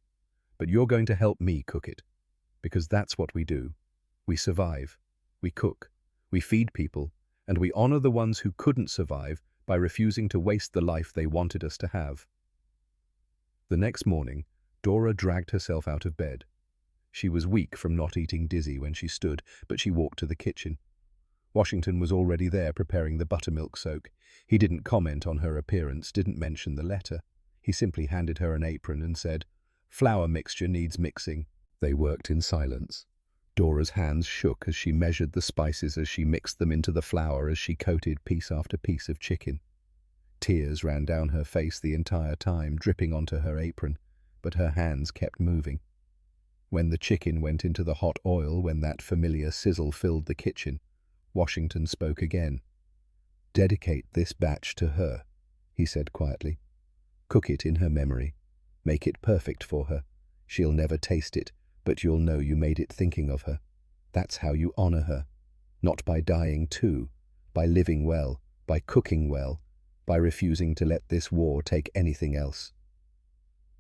but you're going to help me cook it. Because that's what we do. We survive. We cook. We feed people. And we honor the ones who couldn't survive by refusing to waste the life they wanted us to have. The next morning, Dora dragged herself out of bed. She was weak from not eating dizzy when she stood, but she walked to the kitchen. Washington was already there preparing the buttermilk soak. He didn't comment on her appearance, didn't mention the letter. He simply handed her an apron and said, "Flour mixture needs mixing." They worked in silence. Dora's hands shook as she measured the spices, as she mixed them into the flour, as she coated piece after piece of chicken. Tears ran down her face the entire time, dripping onto her apron, but her hands kept moving. When the chicken went into the hot oil, when that familiar sizzle filled the kitchen, Washington spoke again. "Dedicate this batch to her," he said quietly. "Cook it in her memory. Make it perfect for her. She'll never taste it, but you'll know you made it thinking of her. That's how you honor her. Not by dying too, by living well, by cooking well, by refusing to let this war take anything else."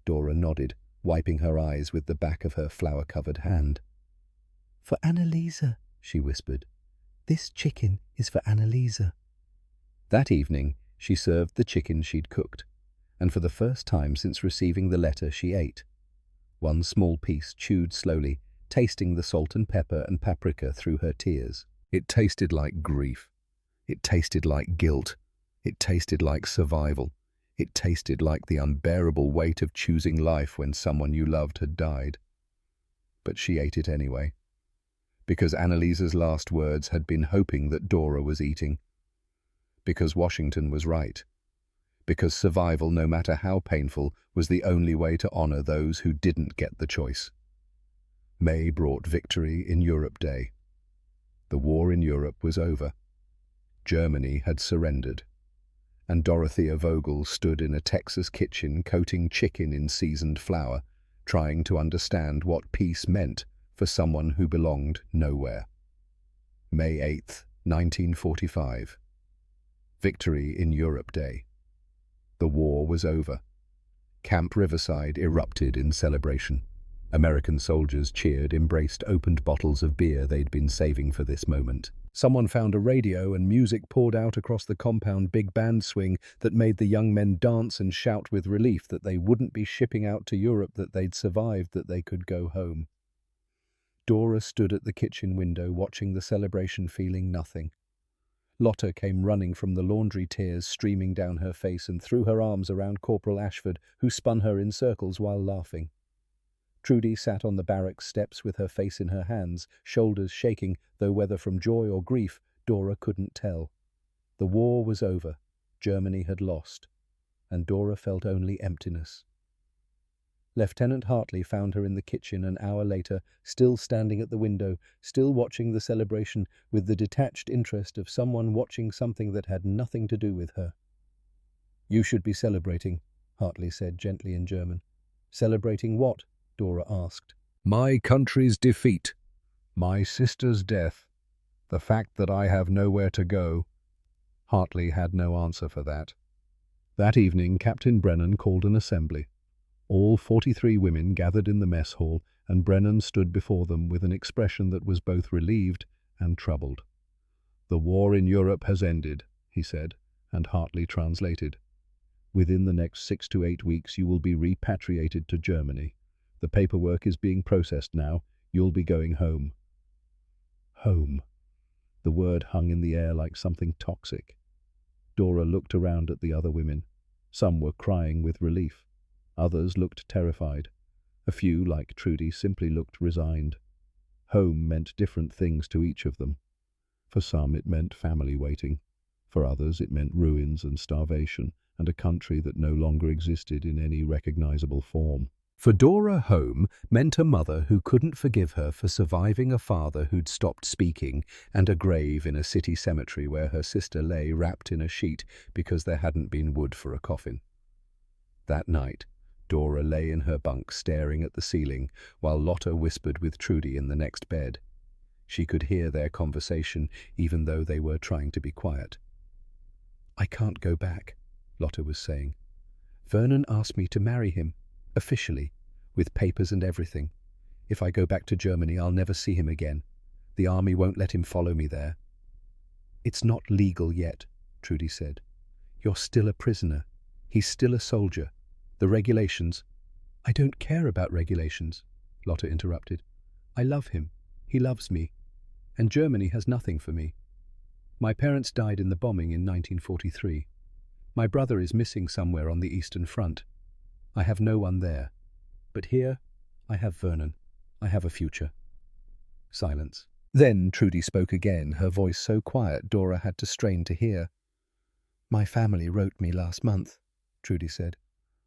Dora nodded, wiping her eyes with the back of her flour-covered hand. "For Annalisa," she whispered. "This chicken is for Annalisa." That evening, she served the chicken she'd cooked, and for the first time since receiving the letter she ate. One small piece, chewed slowly, tasting the salt and pepper and paprika through her tears. It tasted like grief. It tasted like guilt. It tasted like survival. It tasted like the unbearable weight of choosing life when someone you loved had died. But she ate it anyway, because Annalisa's last words had been hoping that Dora was eating. Because Washington was right. Because survival, no matter how painful, was the only way to honor those who didn't get the choice. May brought victory in Europe Day. The war in Europe was over. Germany had surrendered, and Dorothea Vogel stood in a Texas kitchen coating chicken in seasoned flour, trying to understand what peace meant for someone who belonged nowhere. May 8th, 1945. Victory in Europe Day. The war was over. Camp Riverside erupted in celebration. American soldiers cheered, embraced, opened bottles of beer they'd been saving for this moment. Someone found a radio and music poured out across the compound, big band swing that made the young men dance and shout with relief that they wouldn't be shipping out to Europe, that they'd survived, that they could go home. Dora stood at the kitchen window watching the celebration, feeling nothing. Lotta came running from the laundry, tears streaming down her face, and threw her arms around Corporal Ashford, who spun her in circles while laughing. Trudy sat on the barracks steps with her face in her hands, shoulders shaking, though whether from joy or grief, Dora couldn't tell. The war was over. Germany had lost, and Dora felt only emptiness. Lieutenant Hartley found her in the kitchen an hour later, still standing at the window, still watching the celebration with the detached interest of someone watching something that had nothing to do with her. "You should be celebrating," Hartley said gently in German. "Celebrating what?" Dora asked. "My country's defeat. My sister's death. The fact that I have nowhere to go." Hartley had no answer for that. That evening, Captain Brennan called an assembly. All 43 women gathered in the mess hall, and Brennan stood before them with an expression that was both relieved and troubled. "The war in Europe has ended," he said, and Hartley translated. "Within the next 6 to 8 weeks you will be repatriated to Germany. The paperwork is being processed now. You'll be going home." Home. The word hung in the air like something toxic. Dora looked around at the other women. Some were crying with relief. Others looked terrified. A few, like Trudy, simply looked resigned. Home meant different things to each of them. For some it meant family waiting. For others it meant ruins and starvation, and a country that no longer existed in any recognizable form. For Dora, home meant a mother who couldn't forgive her for surviving a father who'd stopped speaking, and a grave in a city cemetery where her sister lay wrapped in a sheet because there hadn't been wood for a coffin. That night, Dora lay in her bunk staring at the ceiling while Lotta whispered with Trudy in the next bed. She could hear their conversation even though they were trying to be quiet. "I can't go back," Lotta was saying. "Vernon asked me to marry him. Officially, with papers and everything. If I go back to Germany, I'll never see him again. The army won't let him follow me there." "It's not legal yet," Trudy said. "You're still a prisoner. He's still a soldier. The regulations—" "I don't care about regulations," Lotta interrupted. "I love him. He loves me. And Germany has nothing for me." My parents died in the bombing in 1943. My brother is missing somewhere on the Eastern Front. I have no one there. But here, I have Vernon. I have a future. Silence. Then Trudy spoke again, her voice so quiet Dora had to strain to hear. My family wrote me last month, Trudy said.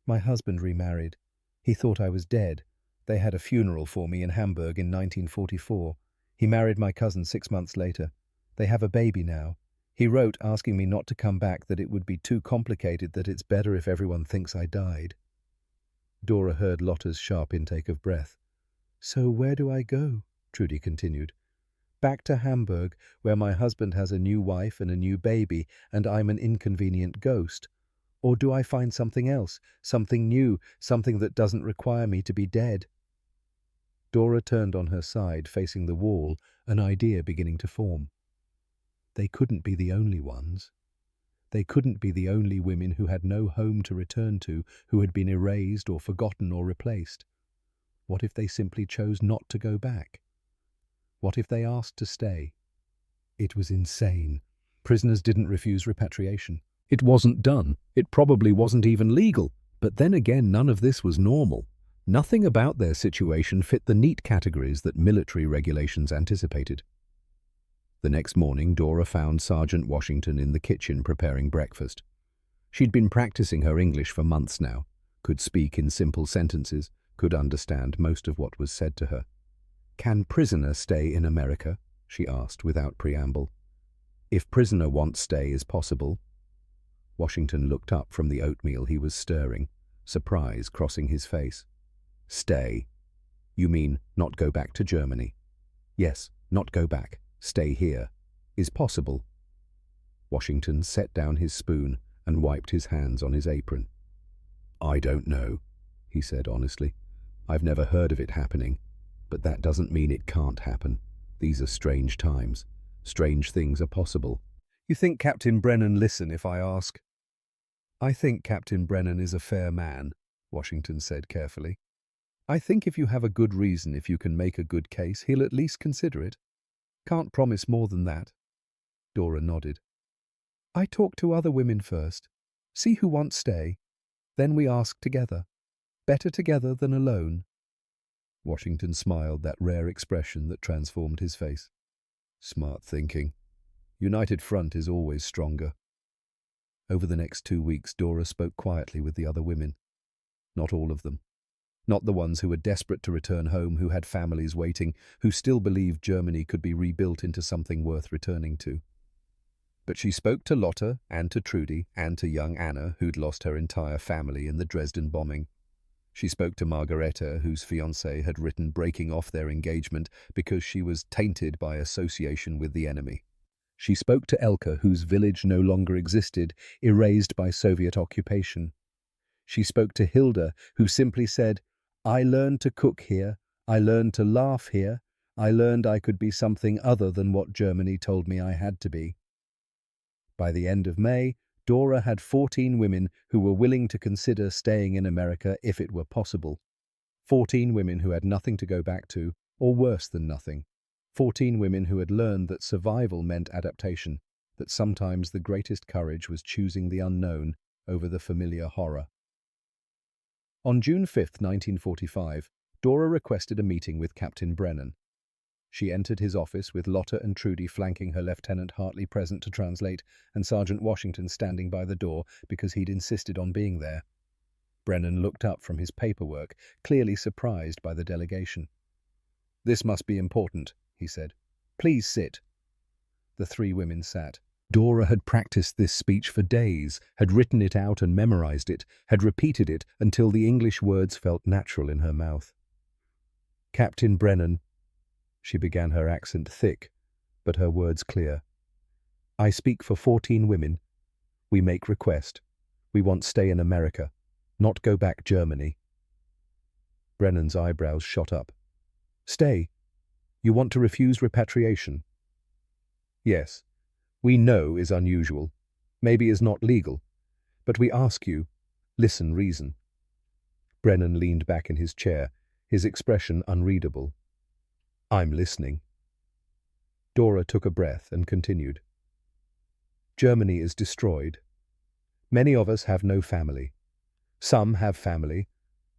My husband remarried. He thought I was dead. They had a funeral for me in Hamburg in 1944. He married my cousin 6 months later. They have a baby now. He wrote asking me not to come back, that it would be too complicated, that it's better if everyone thinks I died. Dora heard Lotta's sharp intake of breath. So where do I go? Trudy continued. Back to Hamburg, where my husband has a new wife and a new baby, and I'm an inconvenient ghost. Or do I find something else, something new, something that doesn't require me to be dead? Dora turned on her side, facing the wall, an idea beginning to form. They couldn't be the only ones. They couldn't be the only women who had no home to return to, who had been erased or forgotten or replaced. What if they simply chose not to go back? What if they asked to stay? It was insane. Prisoners didn't refuse repatriation. It wasn't done. It probably wasn't even legal. But then again, none of this was normal. Nothing about their situation fit the neat categories that military regulations anticipated. The next morning, Dora found Sergeant Washington in the kitchen preparing breakfast. She'd been practicing her English for months now, could speak in simple sentences, could understand most of what was said to her. Can prisoner stay in America? She asked without preamble. If prisoner wants stay is possible. Washington looked up from the oatmeal he was stirring, surprise crossing his face. Stay? You mean not go back to Germany? Yes, not go back. Stay here. Is possible. Washington set down his spoon and wiped his hands on his apron. I don't know, he said honestly. I've never heard of it happening, but that doesn't mean it can't happen. These are strange times. Strange things are possible. You think Captain Brennan listen if I ask? I think Captain Brennan is a fair man, Washington said carefully. I think if you have a good reason, if you can make a good case, he'll at least consider it. Can't promise more than that. Dora nodded. I talk to other women first. See who wants stay. Then we ask together. Better together than alone. Washington smiled, that rare expression that transformed his face. Smart thinking. United front is always stronger. Over the next 2 weeks, Dora spoke quietly with the other women. Not all of them. Not the ones who were desperate to return home, who had families waiting, who still believed Germany could be rebuilt into something worth returning to. But she spoke to Lotta and to Trudy and to young Anna, who'd lost her entire family in the Dresden bombing. She spoke to Margareta, whose fiancé had written breaking off their engagement because she was tainted by association with the enemy. She spoke to Elka, whose village no longer existed, erased by Soviet occupation. She spoke to Hilda, who simply said, I learned to cook here, I learned to laugh here, I learned I could be something other than what Germany told me I had to be. By the end of May, Dora had 14 women who were willing to consider staying in America if it were possible. 14 women who had nothing to go back to, or worse than nothing. 14 women who had learned that survival meant adaptation, that sometimes the greatest courage was choosing the unknown over the familiar horror. On June 5, 1945, Dora requested a meeting with Captain Brennan. She entered his office with Lotta and Trudy flanking her, Lieutenant Hartley present to translate, and Sergeant Washington standing by the door because he'd insisted on being there. Brennan looked up from his paperwork, clearly surprised by the delegation. This must be important, he said. Please sit. The 3 women sat. Dora had practiced this speech for days, had written it out and memorized it, had repeated it until the English words felt natural in her mouth. Captain Brennan, she began, her accent thick, but her words clear. I speak for 14 women. We make request. We want stay in America, not go back Germany. Brennan's eyebrows shot up. Stay? You want to refuse repatriation? Yes. We know is unusual, maybe is not legal, but we ask you, listen, reason. Brennan leaned back in his chair, his expression unreadable. I'm listening. Dora took a breath and continued. Germany is destroyed. Many of us have no family. Some have family,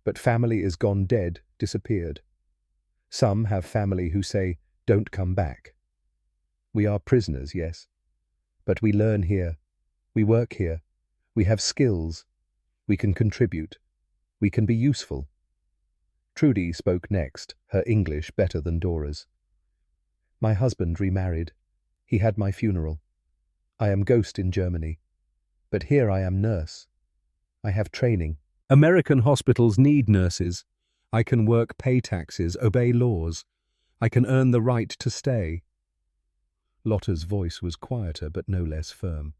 but family is gone dead, disappeared. Some have family who say, "Don't come back." We are prisoners, yes, but we learn here. We work here. We have skills. We can contribute. We can be useful. Trudy spoke next, her English better than Dora's. My husband remarried. He had my funeral. I am ghost in Germany. But here I am nurse. I have training. American hospitals need nurses. I can work, pay taxes, obey laws. I can earn the right to stay. Lotta's voice was quieter but no less firm.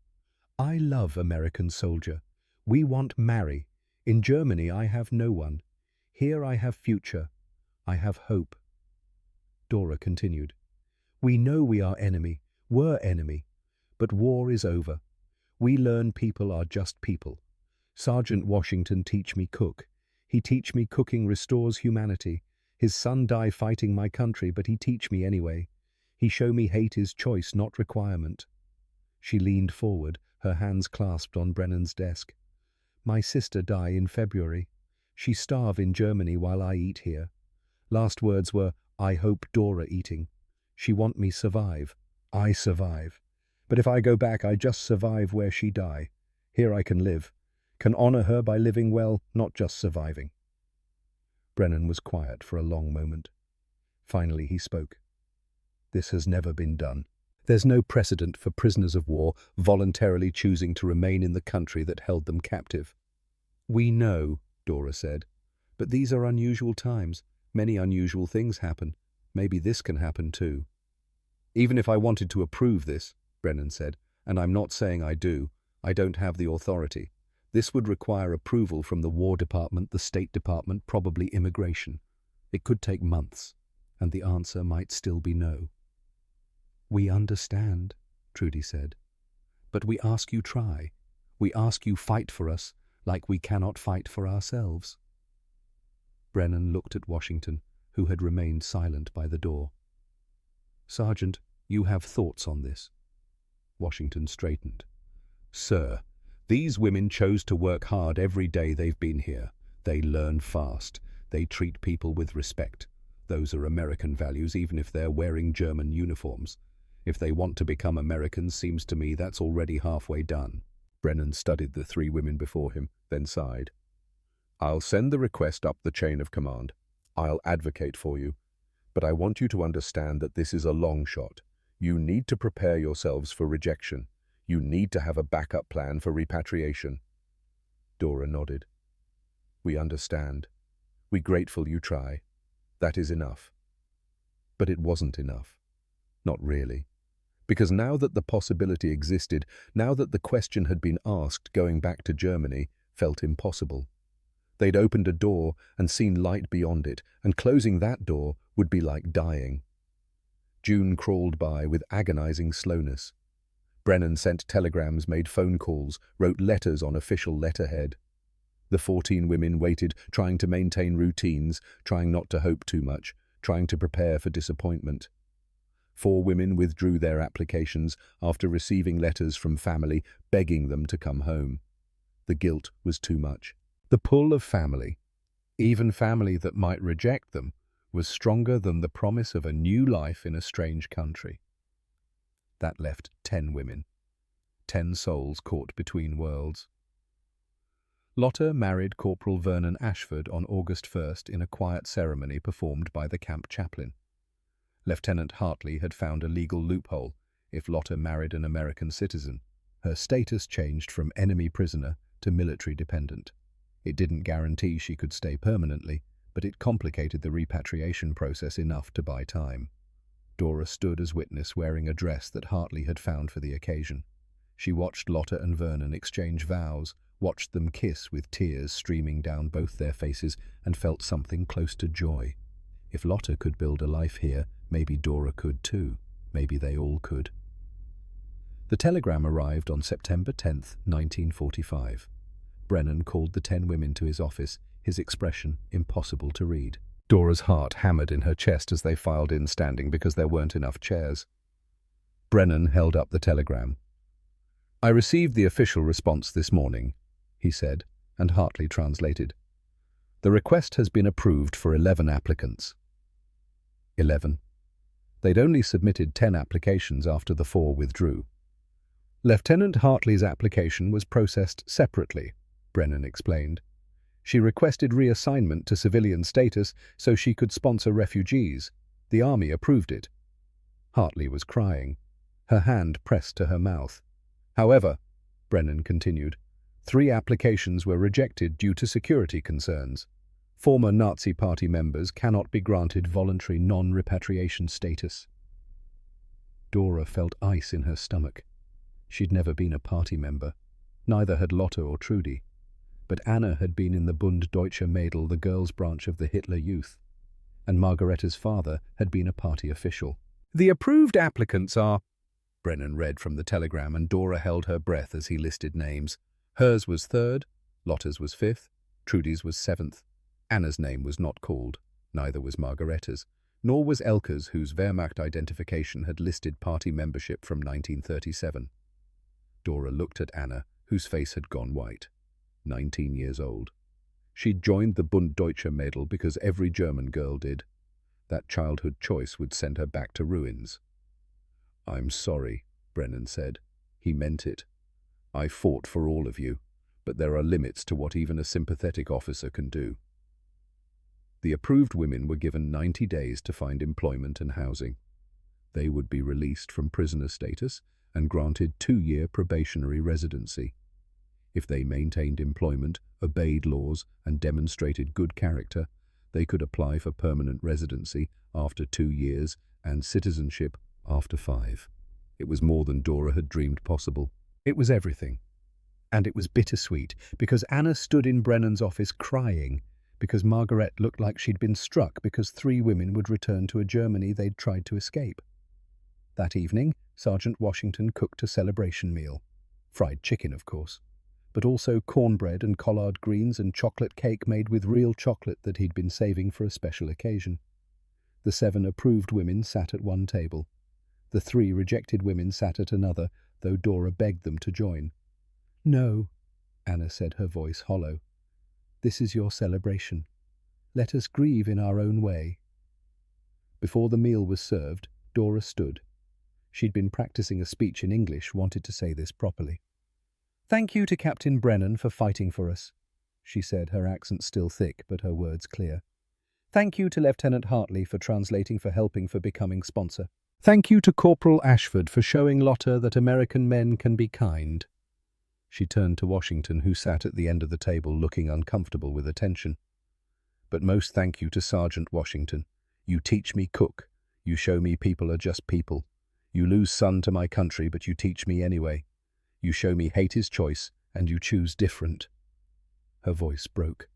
I love American soldier. We want marry. In Germany I have no one. Here I have future. I have hope. Dora continued. We know we are enemy, were enemy, but war is over. We learn people are just people. Sergeant Washington teach me cook. He teach me cooking restores humanity. His son die fighting my country, but he teach me anyway. He show me hate is choice, not requirement. She leaned forward, her hands clasped on Brennan's desk. My sister die in February. She starve in Germany while I eat here. Last words were, I hope Dora eating. She want me survive. I survive. But if I go back, I just survive where she die. Here I can live. Can honor her by living well, not just surviving. Brennan was quiet for a long moment. Finally he spoke. This has never been done. There's no precedent for prisoners of war voluntarily choosing to remain in the country that held them captive. We know, Dora said, but these are unusual times. Many unusual things happen. Maybe this can happen too. Even if I wanted to approve this, Brennan said, and I'm not saying I do, I don't have the authority. This would require approval from the War Department, the State Department, probably immigration. It could take months, and the answer might still be no. We understand, Trudy said, but we ask you try. We ask you fight for us like we cannot fight for ourselves. Brennan looked at Washington, who had remained silent by the door. Sergeant, you have thoughts on this? Washington straightened. Sir, these women chose to work hard every day they've been here. They learn fast. They treat people with respect. Those are American values, even if they're wearing German uniforms. If they want to become Americans, seems to me that's already halfway done. Brennan studied the three women before him, then sighed. I'll send the request up the chain of command. I'll advocate for you. But I want you to understand that this is a long shot. You need to prepare yourselves for rejection. You need to have a backup plan for repatriation. Dora nodded. We understand. We're grateful you try. That is enough. But it wasn't enough. Not really. Because now that the possibility existed, now that the question had been asked, going back to Germany felt impossible. They'd opened a door and seen light beyond it, and closing that door would be like dying. June crawled by with agonizing slowness. Brennan sent telegrams, made phone calls, wrote letters on official letterhead. The 14 women waited, trying to maintain routines, trying not to hope too much, trying to prepare for disappointment. 4 women withdrew their applications after receiving letters from family begging them to come home. The guilt was too much. The pull of family, even family that might reject them, was stronger than the promise of a new life in a strange country. That left 10 women, 10 souls caught between worlds. Lotta married Corporal Vernon Ashford on August 1st in a quiet ceremony performed by the camp chaplain. Lieutenant Hartley had found a legal loophole. If Lotta married an American citizen, her status changed from enemy prisoner to military dependent. It didn't guarantee she could stay permanently, but it complicated the repatriation process enough to buy time. Dora stood as witness, wearing a dress that Hartley had found for the occasion. She watched Lotta and Vernon exchange vows, watched them kiss with tears streaming down both their faces, and felt something close to joy. If Lotta could build a life here, maybe Dora could too. Maybe they all could. The telegram arrived on September 10th, 1945. Brennan called the 10 women to his office, his expression impossible to read. Dora's heart hammered in her chest as they filed in standing because there weren't enough chairs. Brennan held up the telegram. "I received the official response this morning," he said, and Hartley translated. "The request has been approved for 11 applicants." 11. They'd only submitted 10 applications after the 4 withdrew. Lieutenant Hartley's application was processed separately, Brennan explained. She requested reassignment to civilian status so she could sponsor refugees. The army approved it. Hartley was crying, her hand pressed to her mouth. "However," Brennan continued, 3 applications were rejected due to security concerns. Former Nazi Party members cannot be granted voluntary non-repatriation status. Dora felt ice in her stomach. She'd never been a party member. Neither had Lotte or Trudy. But Anna had been in the Bund Deutscher Mädel, the girls' branch of the Hitler Youth. And Margaretta's father had been a party official. "The approved applicants are," Brennan read from the telegram, and Dora held her breath as he listed names. Hers was 3rd, Lotte's was 5th, Trudy's was 7th. Anna's name was not called, neither was Margaretta's, nor was Elke's, whose Wehrmacht identification had listed party membership from 1937. Dora looked at Anna, whose face had gone white. 19 years old. She'd joined the Bund Deutscher Mädel because every German girl did. That childhood choice would send her back to ruins. "I'm sorry," Brennan said. He meant it. "I fought for all of you, but there are limits to what even a sympathetic officer can do." The approved women were given 90 days to find employment and housing. They would be released from prisoner status and granted 2-year probationary residency. If they maintained employment, obeyed laws, and demonstrated good character, they could apply for permanent residency after 2 years and citizenship after 5. It was more than Dora had dreamed possible. It was everything. And it was bittersweet, because Anna stood in Brennan's office crying, because Margaret looked like she'd been struck because 3 women would return to a Germany they'd tried to escape. That evening, Sergeant Washington cooked a celebration meal. Fried chicken, of course, but also cornbread and collard greens and chocolate cake made with real chocolate that he'd been saving for a special occasion. The 7 approved women sat at one table. The 3 rejected women sat at another, though Dora begged them to join. "No," Anna said, her voice hollow. "This is your celebration. Let us grieve in our own way." Before the meal was served, Dora stood. She'd been practicing a speech in English, wanted to say this properly. "Thank you to Captain Brennan for fighting for us," she said, her accent still thick, but her words clear. "Thank you to Lieutenant Hartley for translating, for helping, for becoming sponsor. Thank you to Corporal Ashford for showing Lotte that American men can be kind." She turned to Washington, who sat at the end of the table looking uncomfortable with attention. "But most thank you to Sergeant Washington. You teach me cook. You show me people are just people. You lose son to my country, but you teach me anyway. You show me hate is choice, and you choose different." Her voice broke.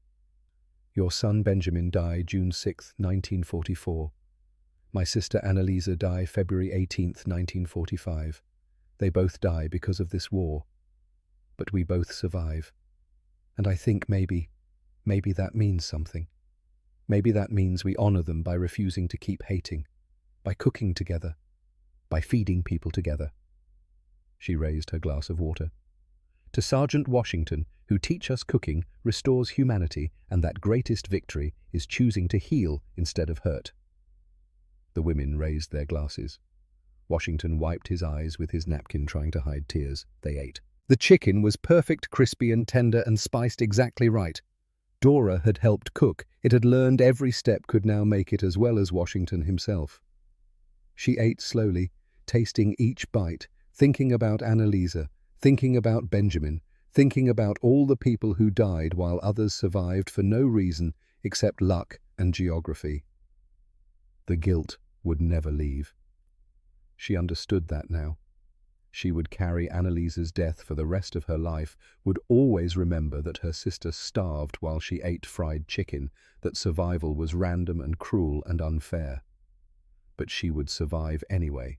"Your son Benjamin died June 6, 1944. My sister Annalisa died February 18, 1945. They both die because of this war. But we both survive. And I think maybe that means something. Maybe that means we honor them by refusing to keep hating, by cooking together, by feeding people together." She raised her glass of water. "To Sergeant Washington, who teach us cooking, restores humanity, and that greatest victory is choosing to heal instead of hurt." The women raised their glasses. Washington wiped his eyes with his napkin, trying to hide tears. They ate. The chicken was perfect, crispy and tender and spiced exactly right. Dora had helped cook. It had learned every step, could now make it as well as Washington himself. She ate slowly, tasting each bite, thinking about Annalisa, thinking about Benjamin, thinking about all the people who died while others survived for no reason except luck and geography. The guilt would never leave. She understood that now. She would carry Annalisa's death for the rest of her life, would always remember that her sister starved while she ate fried chicken, that survival was random and cruel and unfair. But she would survive anyway,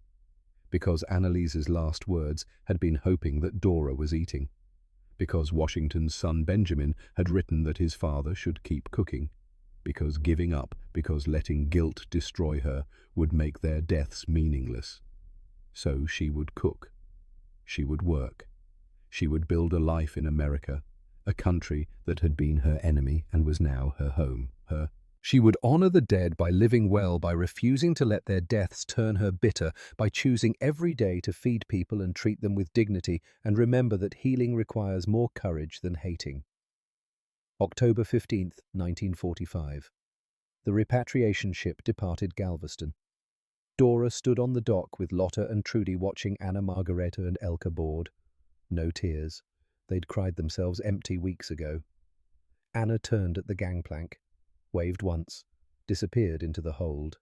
because Annalisa's last words had been hoping that Dora was eating, because Washington's son Benjamin had written that his father should keep cooking, because giving up, because letting guilt destroy her would make their deaths meaningless. So she would cook. She would work. She would build a life in America, a country that had been her enemy and was now her home. She would honor the dead by living well, by refusing to let their deaths turn her bitter, by choosing every day to feed people and treat them with dignity, and remember that healing requires more courage than hating. October 15th, 1945. The repatriation ship departed Galveston. Dora stood on the dock with Lotta and Trudy watching Anna, Margareta and Elka board. No tears. They'd cried themselves empty weeks ago. Anna turned at the gangplank, waved once, disappeared into the hold.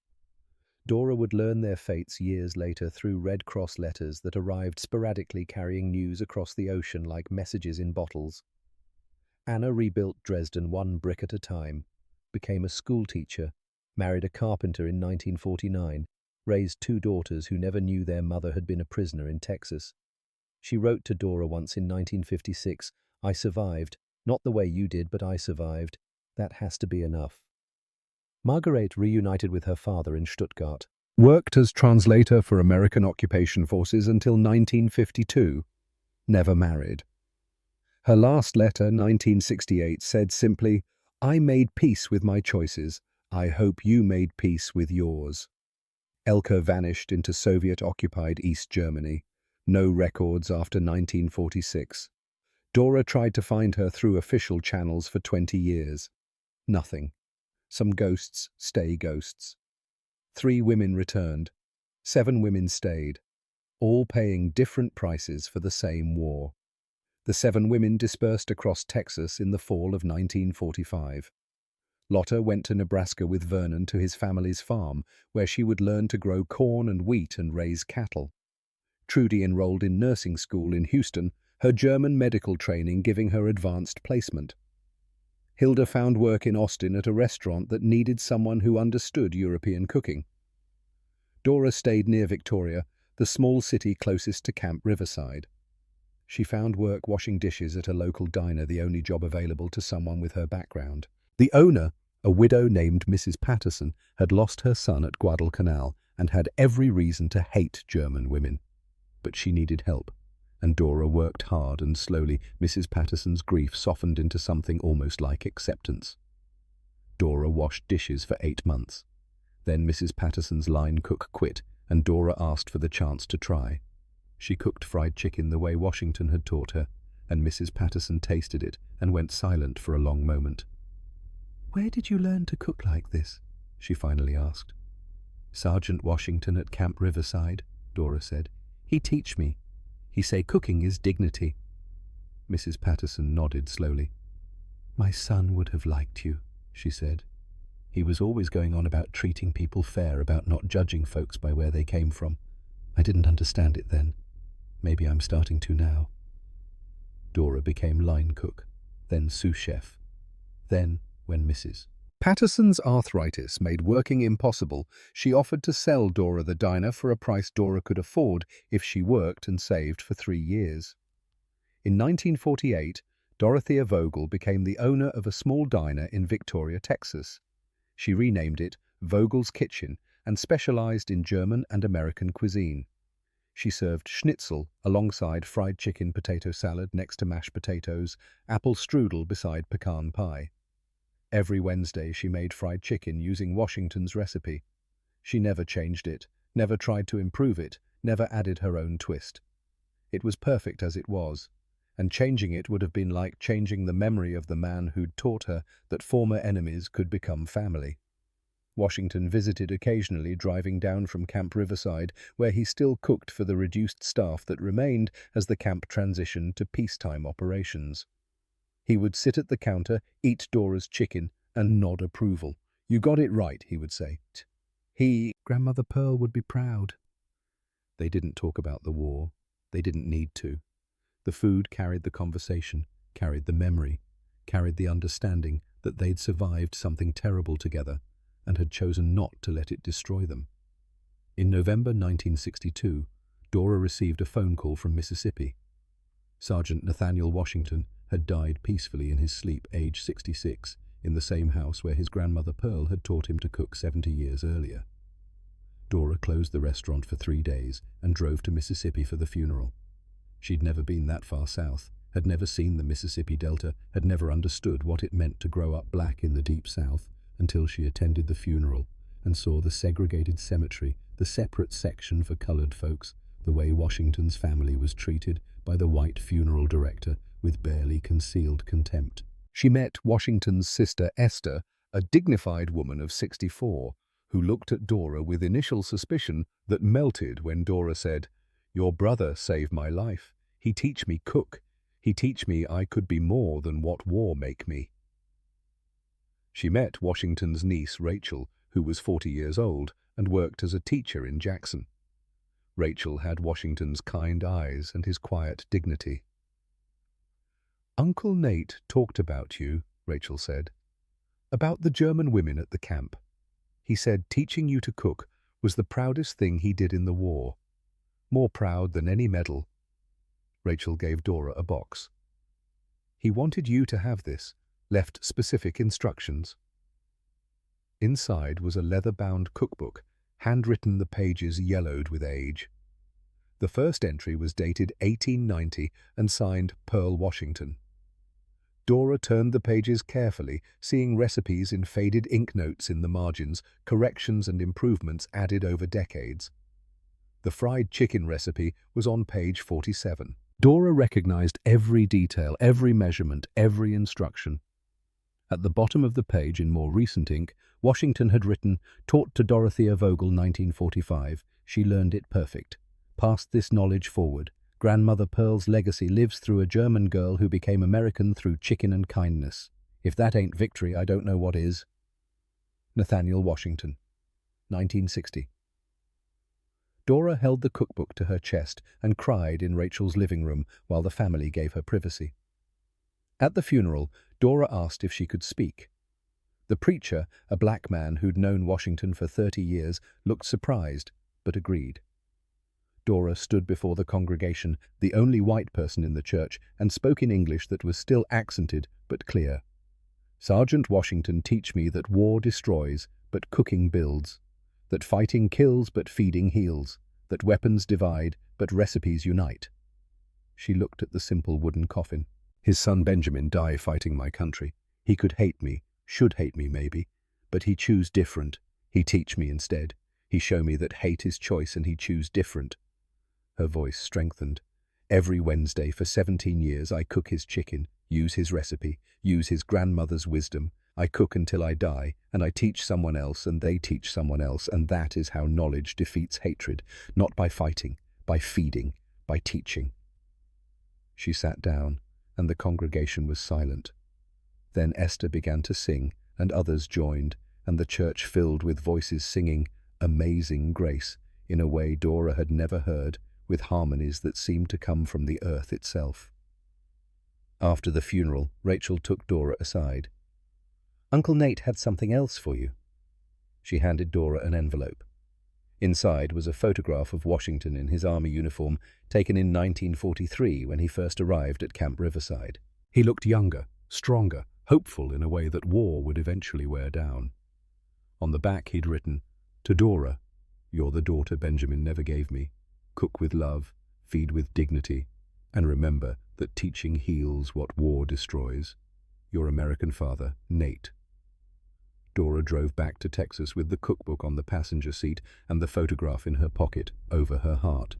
Dora would learn their fates years later through Red Cross letters that arrived sporadically carrying news across the ocean like messages in bottles. Anna rebuilt Dresden one brick at a time, became a schoolteacher, married a carpenter in 1949, raised two daughters who never knew their mother had been a prisoner in Texas. She wrote to Dora once in 1956, "I survived, not the way you did, but I survived. That has to be enough." Margaret reunited with her father in Stuttgart, worked as translator for American occupation forces until 1952, never married. Her last letter, 1968, said simply, "I made peace with my choices. I hope you made peace with yours." Elka vanished into Soviet-occupied East Germany. No records after 1946. Dora tried to find her through official channels for 20 years. Nothing. Some ghosts stay ghosts. 3 women returned. 7 women stayed, all paying different prices for the same war. The 7 women dispersed across Texas in the fall of 1945. Lotta went to Nebraska with Vernon to his family's farm, where she would learn to grow corn and wheat and raise cattle. Trudy enrolled in nursing school in Houston, her German medical training giving her advanced placement. Hilda found work in Austin at a restaurant that needed someone who understood European cooking. Dora stayed near Victoria, the small city closest to Camp Riverside. She found work washing dishes at a local diner, the only job available to someone with her background. The owner, a widow named Mrs. Patterson, had lost her son at Guadalcanal and had every reason to hate German women. But she needed help, and Dora worked hard, and slowly Mrs. Patterson's grief softened into something almost like acceptance. Dora washed dishes for 8 months. Then Mrs. Patterson's line cook quit, and Dora asked for the chance to try. She cooked fried chicken the way Washington had taught her, and Mrs. Patterson tasted it and went silent for a long moment. "Where did you learn to cook like this?" she finally asked. "Sergeant Washington at Camp Riverside," Dora said. "He teach me. He say cooking is dignity." Mrs. Patterson nodded slowly. "My son would have liked you," she said. "He was always going on about treating people fair, about not judging folks by where they came from. I didn't understand it then. Maybe I'm starting to now." Dora became line cook, then sous chef. Then, when Mrs. Patterson's arthritis made working impossible, she offered to sell Dora the diner for a price Dora could afford if she worked and saved for 3 years. In 1948, Dorothea Vogel became the owner of a small diner in Victoria, Texas. She renamed it Vogel's Kitchen and specialized in German and American cuisine. She served schnitzel alongside fried chicken potato salad next to mashed potatoes, apple strudel beside pecan pie. Every Wednesday she made fried chicken using Washington's recipe. She never changed it, never tried to improve it, never added her own twist. It was perfect as it was, and changing it would have been like changing the memory of the man who'd taught her that former enemies could become family. Washington visited occasionally, driving down from Camp Riverside, where he still cooked for the reduced staff that remained as the camp transitioned to peacetime operations. He would sit at the counter, eat Dora's chicken, and nod approval. "You got it right," he would say. Grandmother Pearl would be proud." They didn't talk about the war. They didn't need to. The food carried the conversation, carried the memory, carried the understanding that they'd survived something terrible together and had chosen not to let it destroy them. In November 1962, Dora received a phone call from Mississippi. Sergeant Nathaniel Washington had died peacefully in his sleep, age 66, in the same house where his grandmother Pearl had taught him to cook 70 years earlier. Dora closed the restaurant for 3 days and drove to Mississippi for the funeral. She'd never been that far south, had never seen the Mississippi Delta, had never understood what it meant to grow up black in the Deep South until she attended the funeral and saw the segregated cemetery, the separate section for colored folks, the way Washington's family was treated by the white funeral director with barely concealed contempt. She met Washington's sister Esther, a dignified woman of 64, who looked at Dora with initial suspicion that melted when Dora said, "Your brother saved my life. He teach me cook. He teach me I could be more than what war make me." She met Washington's niece Rachel, who was 40 years old and worked as a teacher in Jackson. Rachel had Washington's kind eyes and his quiet dignity. "Uncle Nate talked about you," Rachel said. "About the German women at the camp. He said teaching you to cook was the proudest thing he did in the war. More proud than any medal." Rachel gave Dora a box. "He wanted you to have this, left specific instructions." Inside was a leather-bound cookbook, handwritten, the pages yellowed with age. The first entry was dated 1890 and signed Pearl Washington. Dora turned the pages carefully, seeing recipes in faded ink notes in the margins, corrections and improvements added over decades. The fried chicken recipe was on page 47. Dora recognized every detail, every measurement, every instruction. At the bottom of the page, in more recent ink, Washington had written, "Taught to Dorothea Vogel, 1945. She learned it perfect. Passed this knowledge forward. Grandmother Pearl's legacy lives through a German girl who became American through chicken and kindness. If that ain't victory, I don't know what is." Nathaniel Washington, 1960. Dora held the cookbook to her chest and cried in Rachel's living room while the family gave her privacy. At the funeral, Dora asked if she could speak. The preacher, a black man who'd known Washington for 30 years, looked surprised, but agreed. Dora stood before the congregation, the only white person in the church, and spoke in English that was still accented but clear. "Sergeant Washington teach me that war destroys, but cooking builds. That fighting kills, but feeding heals. That weapons divide, but recipes unite." She looked at the simple wooden coffin. "His son Benjamin die fighting my country. He could hate me, should hate me maybe, but he choose different. He teach me instead. He show me that hate is choice and he choose different." Her voice strengthened. "Every Wednesday for 17 years I cook his chicken, use his recipe, use his grandmother's wisdom. I cook until I die, and I teach someone else, and they teach someone else, and that is how knowledge defeats hatred, not by fighting, by feeding, by teaching." She sat down, and the congregation was silent. Then Esther began to sing, and others joined, and the church filled with voices singing "Amazing Grace" in a way Dora had never heard, with harmonies that seemed to come from the earth itself. After the funeral, Rachel took Dora aside. "Uncle Nate had something else for you." She handed Dora an envelope. Inside was a photograph of Washington in his army uniform, taken in 1943 when he first arrived at Camp Riverside. He looked younger, stronger, hopeful in a way that war would eventually wear down. On the back he'd written, "To Dora, you're the daughter Benjamin never gave me. Cook with love, feed with dignity, and remember that teaching heals what war destroys. Your American father, Nate." Dora drove back to Texas with the cookbook on the passenger seat and the photograph in her pocket over her heart.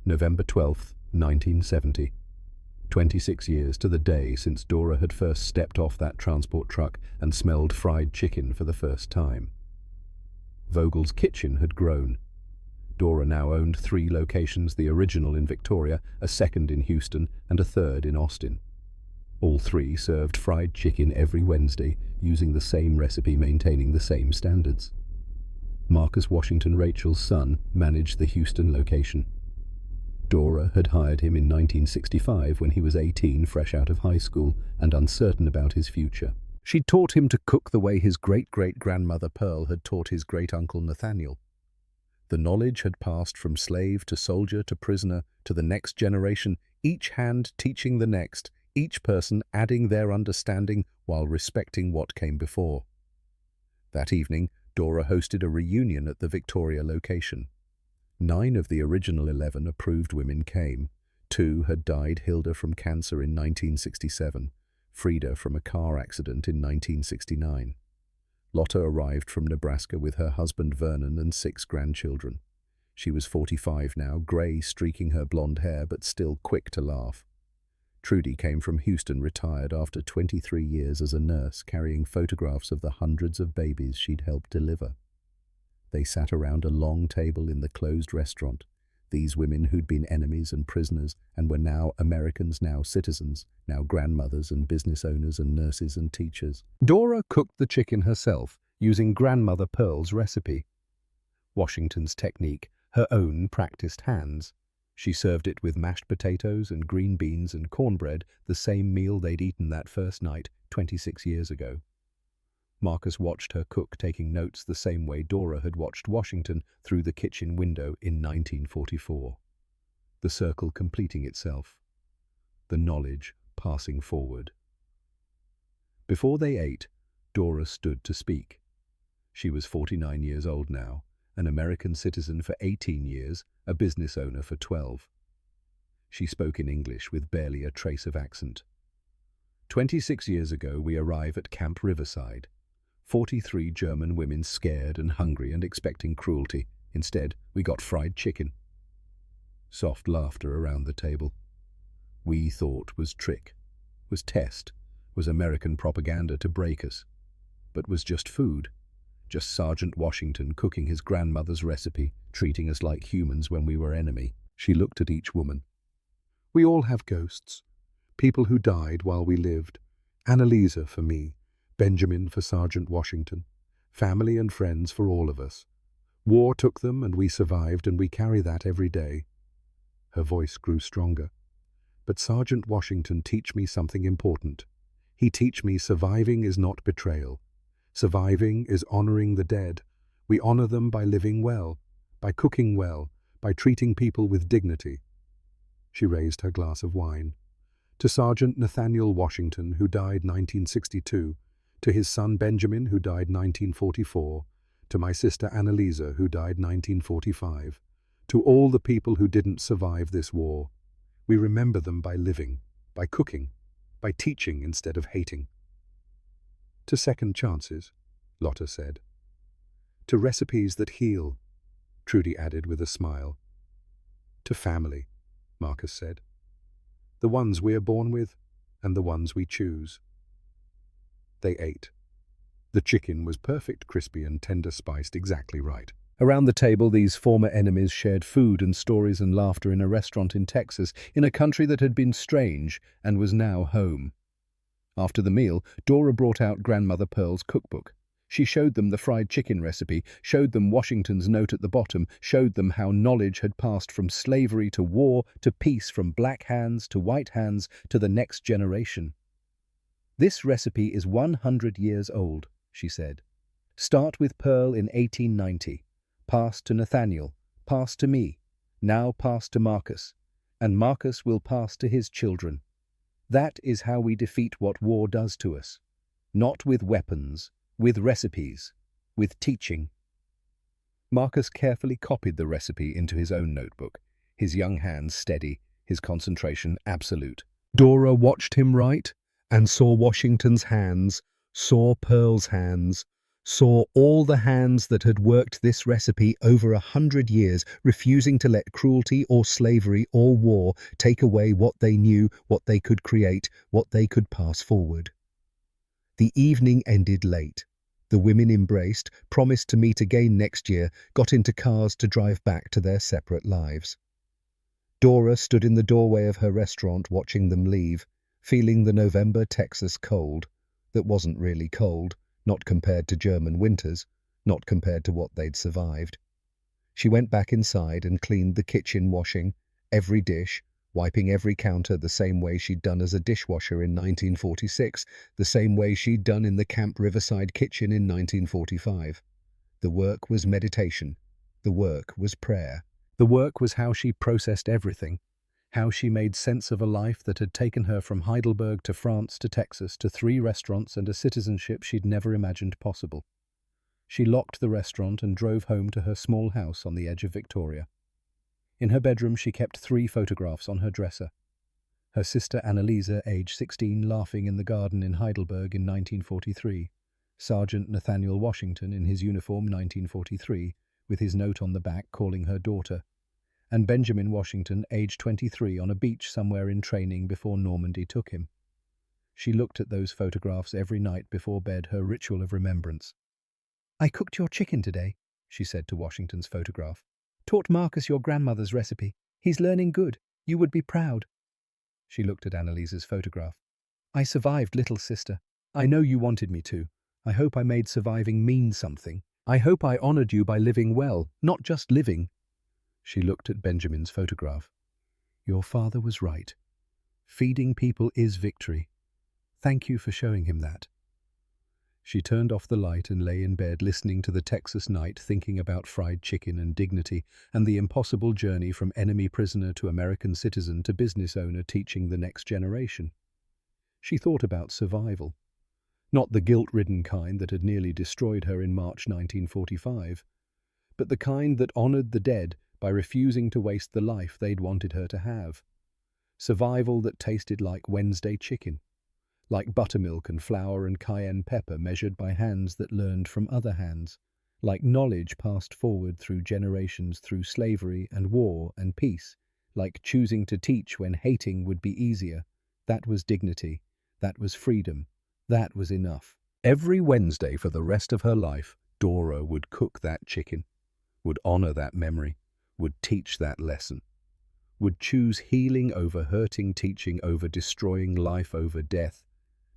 November 12th, 1970. 26 years to the day since Dora had first stepped off that transport truck and smelled fried chicken for the first time. Vogel's kitchen had grown. Dora now owned 3 locations, the original in Victoria, a second in Houston, and a third in Austin. All 3 served fried chicken every Wednesday, using the same recipe, maintaining the same standards. Marcus Washington, Rachel's son, managed the Houston location. Dora had hired him in 1965 when he was 18, fresh out of high school, and uncertain about his future. She'd taught him to cook the way his great-great-grandmother Pearl had taught his great-uncle Nathaniel. The knowledge had passed from slave to soldier to prisoner to the next generation, each hand teaching the next, each person adding their understanding while respecting what came before. That evening, Dora hosted a reunion at the Victoria location. 9 of the original 11 approved women came. Two had died: Hilda from cancer in 1967, Frida from a car accident in 1969. Lotta arrived from Nebraska with her husband Vernon and 6 grandchildren. She was 45 now, grey streaking her blonde hair, but still quick to laugh. Trudy came from Houston, retired after 23 years as a nurse, carrying photographs of the hundreds of babies she'd helped deliver. They sat around a long table in the closed restaurant. These women who'd been enemies and prisoners and were now Americans, now citizens, now grandmothers and business owners and nurses and teachers. Dora cooked the chicken herself, using Grandmother Pearl's recipe. Washington's technique, her own practiced hands. She served it with mashed potatoes and green beans and cornbread, the same meal they'd eaten that first night 26 years ago. Marcus watched her cook, taking notes the same way Dora had watched Washington through the kitchen window in 1944. The circle completing itself, the knowledge passing forward. Before they ate, Dora stood to speak. She was 49 years old now, an American citizen for 18 years, a business owner for 12. She spoke in English with barely a trace of accent. 26 years ago we arrive at Camp Riverside. 43 German women, scared and hungry and expecting cruelty. Instead, we got fried chicken. Soft laughter around the table. We thought was trick, was test, was American propaganda to break us. But was just food. Just Sergeant Washington cooking his grandmother's recipe, treating us like humans when we were enemy. She looked at each woman. We all have ghosts. People who died while we lived. Annalisa for me. Benjamin for Sergeant Washington. Family and friends for all of us. War took them and we survived, and we carry that every day. Her voice grew stronger. But Sergeant Washington teach me something important. He teach me surviving is not betrayal. Surviving is honoring the dead. We honor them by living well, by cooking well, by treating people with dignity. She raised her glass of wine. To Sergeant Nathaniel Washington, who died 1962, to his son Benjamin, who died 1944, to my sister Annalisa, who died 1945, to all the people who didn't survive this war. We remember them by living, by cooking, by teaching instead of hating. To second chances, Lotta said. To recipes that heal, Trudy added with a smile. To family, Marcus said. The ones we are born with and the ones we choose. They ate. The chicken was perfect, crispy and tender, spiced exactly right. Around the table, these former enemies shared food and stories and laughter in a restaurant in Texas, in a country that had been strange and was now home. After the meal, Dora brought out Grandmother Pearl's cookbook. She showed them the fried chicken recipe, showed them Washington's note at the bottom, showed them how knowledge had passed from slavery to war to peace, from black hands to white hands to the next generation. This recipe is 100 years old, she said. Start with Pearl in 1890. Passed to Nathaniel, passed to me, now passed to Marcus, and Marcus will pass to his children. That is how we defeat what war does to us. Not with weapons, with recipes, with teaching. Marcus carefully copied the recipe into his own notebook, his young hands steady, his concentration absolute. Dora watched him write and saw Washington's hands, saw Pearl's hands, saw all the hands that had worked this recipe over 100 years, refusing to let cruelty or slavery or war take away what they knew, what they could create, what they could pass forward. The evening ended late. The women embraced, promised to meet again next year, got into cars to drive back to their separate lives. Dora stood in the doorway of her restaurant watching them leave, feeling the November Texas cold that wasn't really cold, not compared to German winters, not compared to what they'd survived. She went back inside and cleaned the kitchen, washing every dish, wiping every counter the same way she'd done as a dishwasher in 1946, the same way she'd done in the Camp Riverside kitchen in 1945. The work was meditation. The work was prayer. The work was how she processed everything, how she made sense of a life that had taken her from Heidelberg to France to Texas to 3 restaurants and a citizenship she'd never imagined possible. She locked the restaurant and drove home to her small house on the edge of Victoria. In her bedroom, she kept 3 photographs on her dresser. Her sister Annalisa, age 16, laughing in the garden in Heidelberg in 1943. Sergeant Nathaniel Washington in his uniform 1943, with his note on the back calling her daughter. And Benjamin Washington, age 23, on a beach somewhere in training before Normandy took him. She looked at those photographs every night before bed, her ritual of remembrance. "I cooked your chicken today," she said to Washington's photograph. "Taught Marcus your grandmother's recipe. He's learning good. You would be proud." She looked at Annalisa's photograph. "I survived, little sister. I know you wanted me to. I hope I made surviving mean something. I hope I honored you by living well, not just living." She looked at Benjamin's photograph. "Your father was right. Feeding people is victory. Thank you for showing him that." She turned off the light and lay in bed listening to the Texas night, thinking about fried chicken and dignity and the impossible journey from enemy prisoner to American citizen to business owner, teaching the next generation. She thought about survival. Not the guilt-ridden kind that had nearly destroyed her in March 1945, but the kind that honored the dead by refusing to waste the life they'd wanted her to have. Survival that tasted like Wednesday chicken, like buttermilk and flour and cayenne pepper measured by hands that learned from other hands, like knowledge passed forward through generations, through slavery and war and peace, like choosing to teach when hating would be easier. That was dignity. That was freedom. That was enough. Every Wednesday for the rest of her life, Dora would cook that chicken, would honor that memory, would teach that lesson, would choose healing over hurting, teaching over destroying, life over death,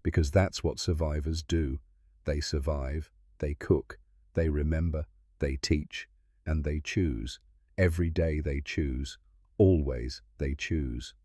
because that's what survivors do. They survive, they cook, they remember, they teach, and they choose. Every day they choose. Always they choose.